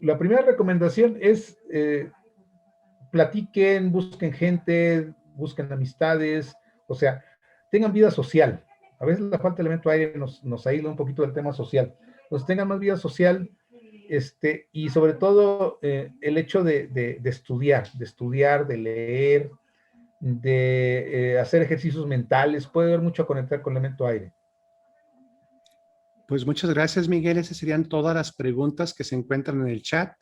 la primera recomendación es platiquen, busquen gente, busquen amistades, o sea, tengan vida social. A veces la falta de elemento aire nos aísla un poquito del tema social. Entonces tengan más vida social, y sobre todo el hecho de estudiar, de leer, de hacer ejercicios mentales, puede ver mucho a conectar con el elemento aire. Pues muchas gracias, Miguel. Esas serían todas las preguntas que se encuentran en el chat.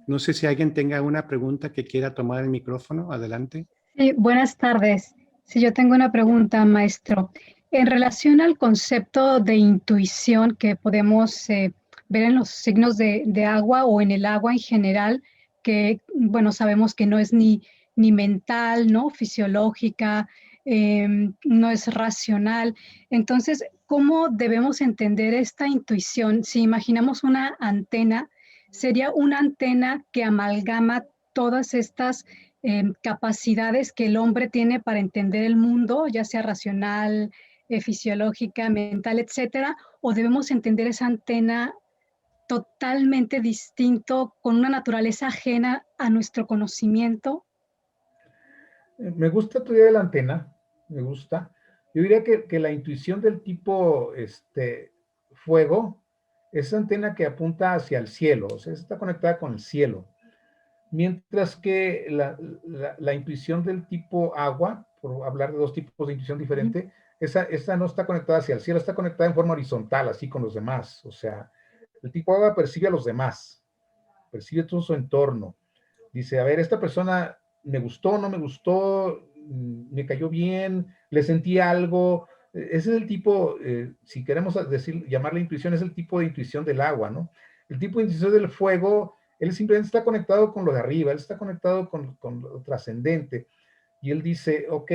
No sé si alguien tenga una pregunta que quiera tomar el micrófono. Adelante. Sí, buenas tardes. Si yo tengo una pregunta, maestro. En relación al concepto de intuición que podemos ver en los signos de agua o en el agua en general, que, bueno, sabemos que no es ni mental, ¿no? Fisiológica, no es racional. Entonces, ¿cómo debemos entender esta intuición? Si imaginamos una antena, sería una antena que amalgama todas estas capacidades que el hombre tiene para entender el mundo, ya sea racional, fisiológica, mental, etcétera, o debemos entender esa antena totalmente distinto, con una naturaleza ajena a nuestro conocimiento. Me gusta tu idea de la antena, me gusta. Yo diría que la intuición del tipo fuego es antena que apunta hacia el cielo, o sea, está conectada con el cielo. Mientras que la intuición del tipo agua, por hablar de dos tipos de intuición diferente, esa no está conectada hacia el cielo, está conectada en forma horizontal, así con los demás. O sea, el tipo agua percibe a los demás, percibe todo su entorno. Dice, a ver, esta persona me gustó, no me gustó, me cayó bien, le sentí algo. Ese es el tipo, si queremos llamarle intuición, es el tipo de intuición del agua, ¿no? El tipo de intuición del fuego, él simplemente está conectado con lo de arriba, él está conectado con lo trascendente. Y él dice, ok,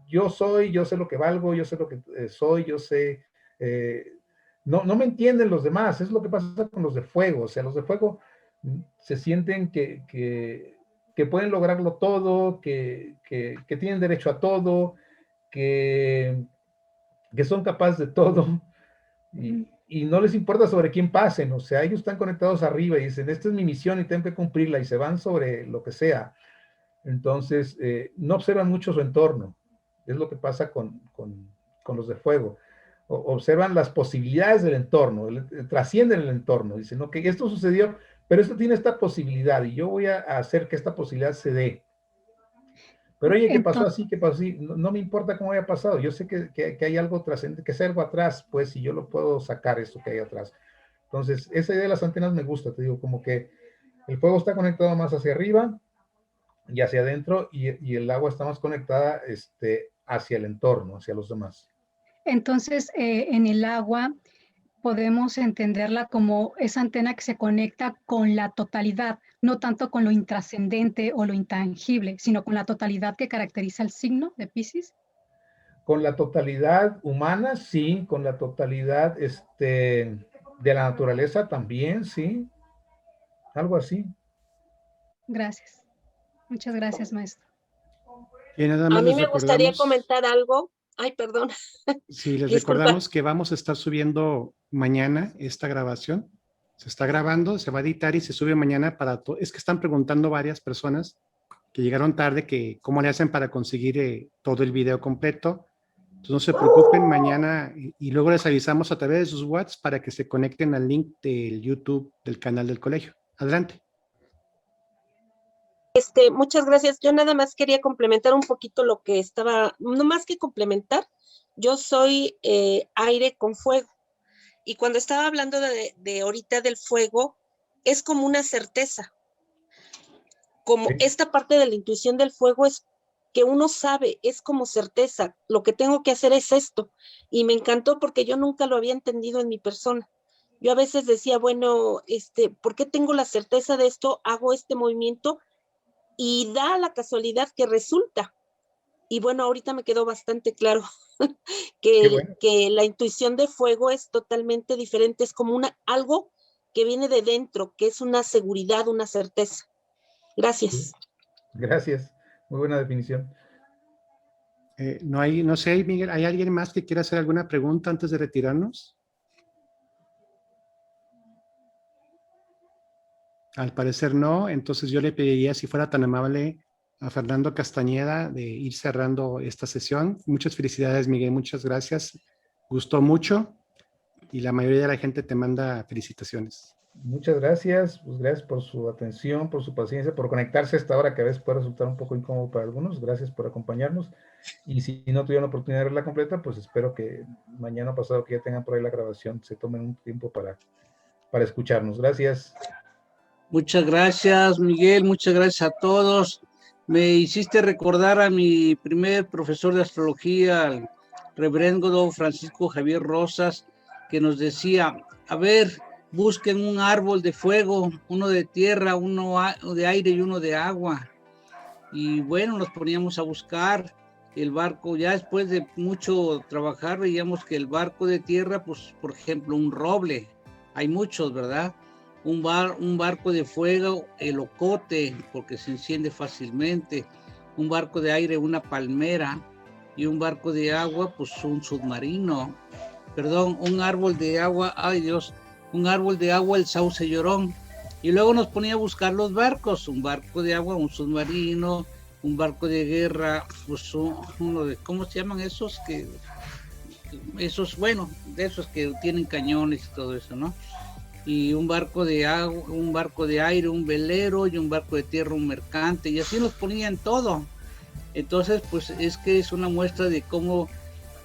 yo sé lo que valgo, yo sé lo que soy, yo sé... no me entienden los demás, es lo que pasa con los de fuego. O sea, los de fuego se sienten que pueden lograrlo todo, que tienen derecho a todo, que son capaces de todo, y no les importa sobre quién pasen. O sea, ellos están conectados arriba y dicen, esta es mi misión y tengo que cumplirla, y se van sobre lo que sea. Entonces, no observan mucho su entorno. Es lo que pasa con los de fuego. Observan las posibilidades del entorno, trascienden el entorno. Dicen, ok, esto sucedió, pero esto tiene esta posibilidad y yo voy a hacer que esta posibilidad se dé. Pero oye, ¿qué pasó así? ¿Qué pasó así? No me importa cómo haya pasado. Yo sé que hay algo trascendente, que es algo atrás, pues, si yo lo puedo sacar, esto que hay atrás. Entonces, esa idea de las antenas me gusta, te digo, como que el fuego está conectado más hacia arriba y hacia adentro, y el agua está más conectada hacia el entorno, hacia los demás. Entonces, en el agua podemos entenderla como esa antena que se conecta con la totalidad, no tanto con lo intrascendente o lo intangible, sino con la totalidad que caracteriza el signo de Piscis. Con la totalidad humana, sí, con la totalidad de la naturaleza también, sí, algo así. Gracias. Muchas gracias, maestro. Y nada A más mí me gustaría comentar algo. Ay, perdón. Sí, les Disculpa. recordamos que vamos a estar subiendo mañana esta grabación. Se está grabando, se va a editar y se sube mañana para todo. Es que están preguntando varias personas que llegaron tarde que cómo le hacen para conseguir todo el video completo. Entonces no se preocupen, mañana y luego les avisamos a través de sus WhatsApp para que se conecten al link del YouTube del canal del colegio. Adelante. Muchas gracias. Yo nada más quería complementar un poquito lo que estaba, no más que complementar, yo soy aire con fuego. Y cuando estaba hablando de ahorita del fuego, es como una certeza. como Sí. esta parte de la intuición del fuego es que uno sabe, es como certeza, lo que tengo que hacer es esto. Y me encantó porque yo nunca lo había entendido en mi persona. Yo a veces decía, bueno, ¿por qué tengo la certeza de esto? Hago este movimiento y da la casualidad que resulta. Y bueno, ahorita me quedó bastante claro Qué bueno. que la intuición de fuego es totalmente diferente, es como algo que viene de dentro, que es una seguridad, una certeza. Gracias. Gracias. Muy buena definición. No sé, Miguel, ¿hay alguien más que quiera hacer alguna pregunta antes de retirarnos? Al parecer no, entonces yo le pediría, si fuera tan amable, a Fernando Castañeda de ir cerrando esta sesión. Muchas felicidades, Miguel, muchas gracias. Gustó mucho y la mayoría de la gente te manda felicitaciones. Muchas gracias, pues gracias por su atención, por su paciencia, por conectarse a esta hora que a veces puede resultar un poco incómodo para algunos. Gracias por acompañarnos. Y si no tuvieron la oportunidad de verla completa, pues espero que mañana o pasado que ya tengan por ahí la grabación, se tomen un tiempo para escucharnos. Gracias. Muchas gracias, Miguel, muchas gracias a todos. Me hiciste recordar a mi primer profesor de astrología, el reverendo Francisco Javier Rosas, que nos decía, a ver, busquen un árbol de fuego, uno de tierra, uno de aire y uno de agua. Y bueno, nos poníamos a buscar el barco, ya después de mucho trabajar, veíamos que el barco de tierra, pues, por ejemplo, un roble, hay muchos, ¿verdad? Un barco de fuego, el ocote, porque se enciende fácilmente, un barco de aire, una palmera, y un barco de agua, pues un submarino, perdón, un árbol de agua, ay Dios, un árbol de agua, el sauce llorón, y luego nos ponía a buscar los barcos, un barco de agua, un submarino, un barco de guerra, pues uno de, ¿cómo se llaman esos? Bueno, de esos que tienen cañones y todo eso, ¿no? Y un barco de agua, un barco de aire, un velero, y un barco de tierra, un mercante, y así nos ponían todo. Entonces, pues es que es una muestra de cómo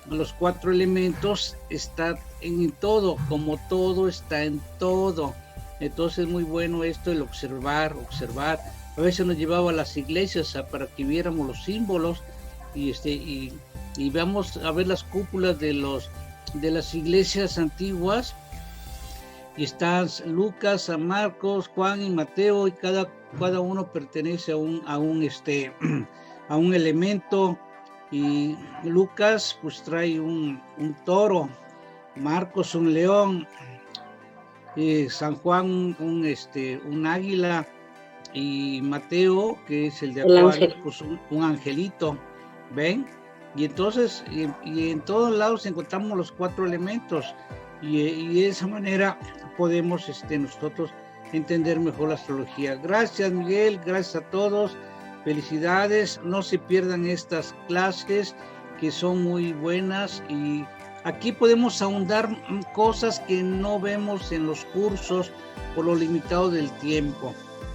los 4 elementos están en todo, como todo está en todo. Entonces es muy bueno esto, el observar. A veces nos llevaba a las iglesias para que viéramos los símbolos y vamos a ver las cúpulas de las iglesias antiguas. Y están Lucas, San Marcos, Juan y Mateo, y cada uno pertenece a un elemento. Y Lucas pues trae un toro, Marcos un león, San Juan un águila, y Mateo, que es el de Acuario, pues un angelito, ¿ven? Y entonces y en todos lados encontramos los 4 elementos. Y de esa manera podemos nosotros entender mejor la astrología. Gracias, Miguel, gracias a todos, felicidades, no se pierdan estas clases que son muy buenas, y aquí podemos ahondar cosas que no vemos en los cursos por lo limitado del tiempo.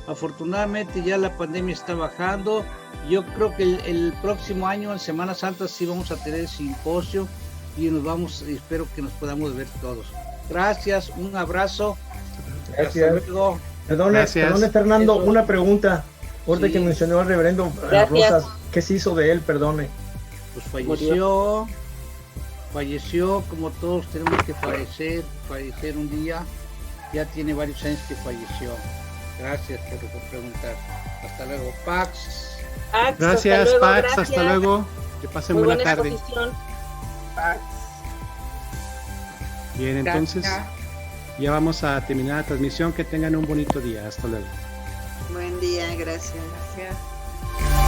Afortunadamente ya la pandemia está bajando. Yo creo que el próximo año, en Semana Santa, sí vamos a tener simposio, y espero que nos podamos ver todos. Gracias, un abrazo. Gracias. Hasta luego. Perdone, Fernando, Eso. una pregunta. Ahorita Sí. que mencionó al reverendo Rosas, ¿qué se hizo de él? Perdone. Pues falleció como todos tenemos que fallecer un día. Ya tiene varios años que falleció. Gracias por preguntar. Hasta luego, Pax. Gracias, Pax, hasta luego. Que pasen Muy buena buena tarde. exposición. Bien, entonces ya vamos a terminar la transmisión. Que tengan un bonito día. Hasta luego. Buen día, gracias. Gracias.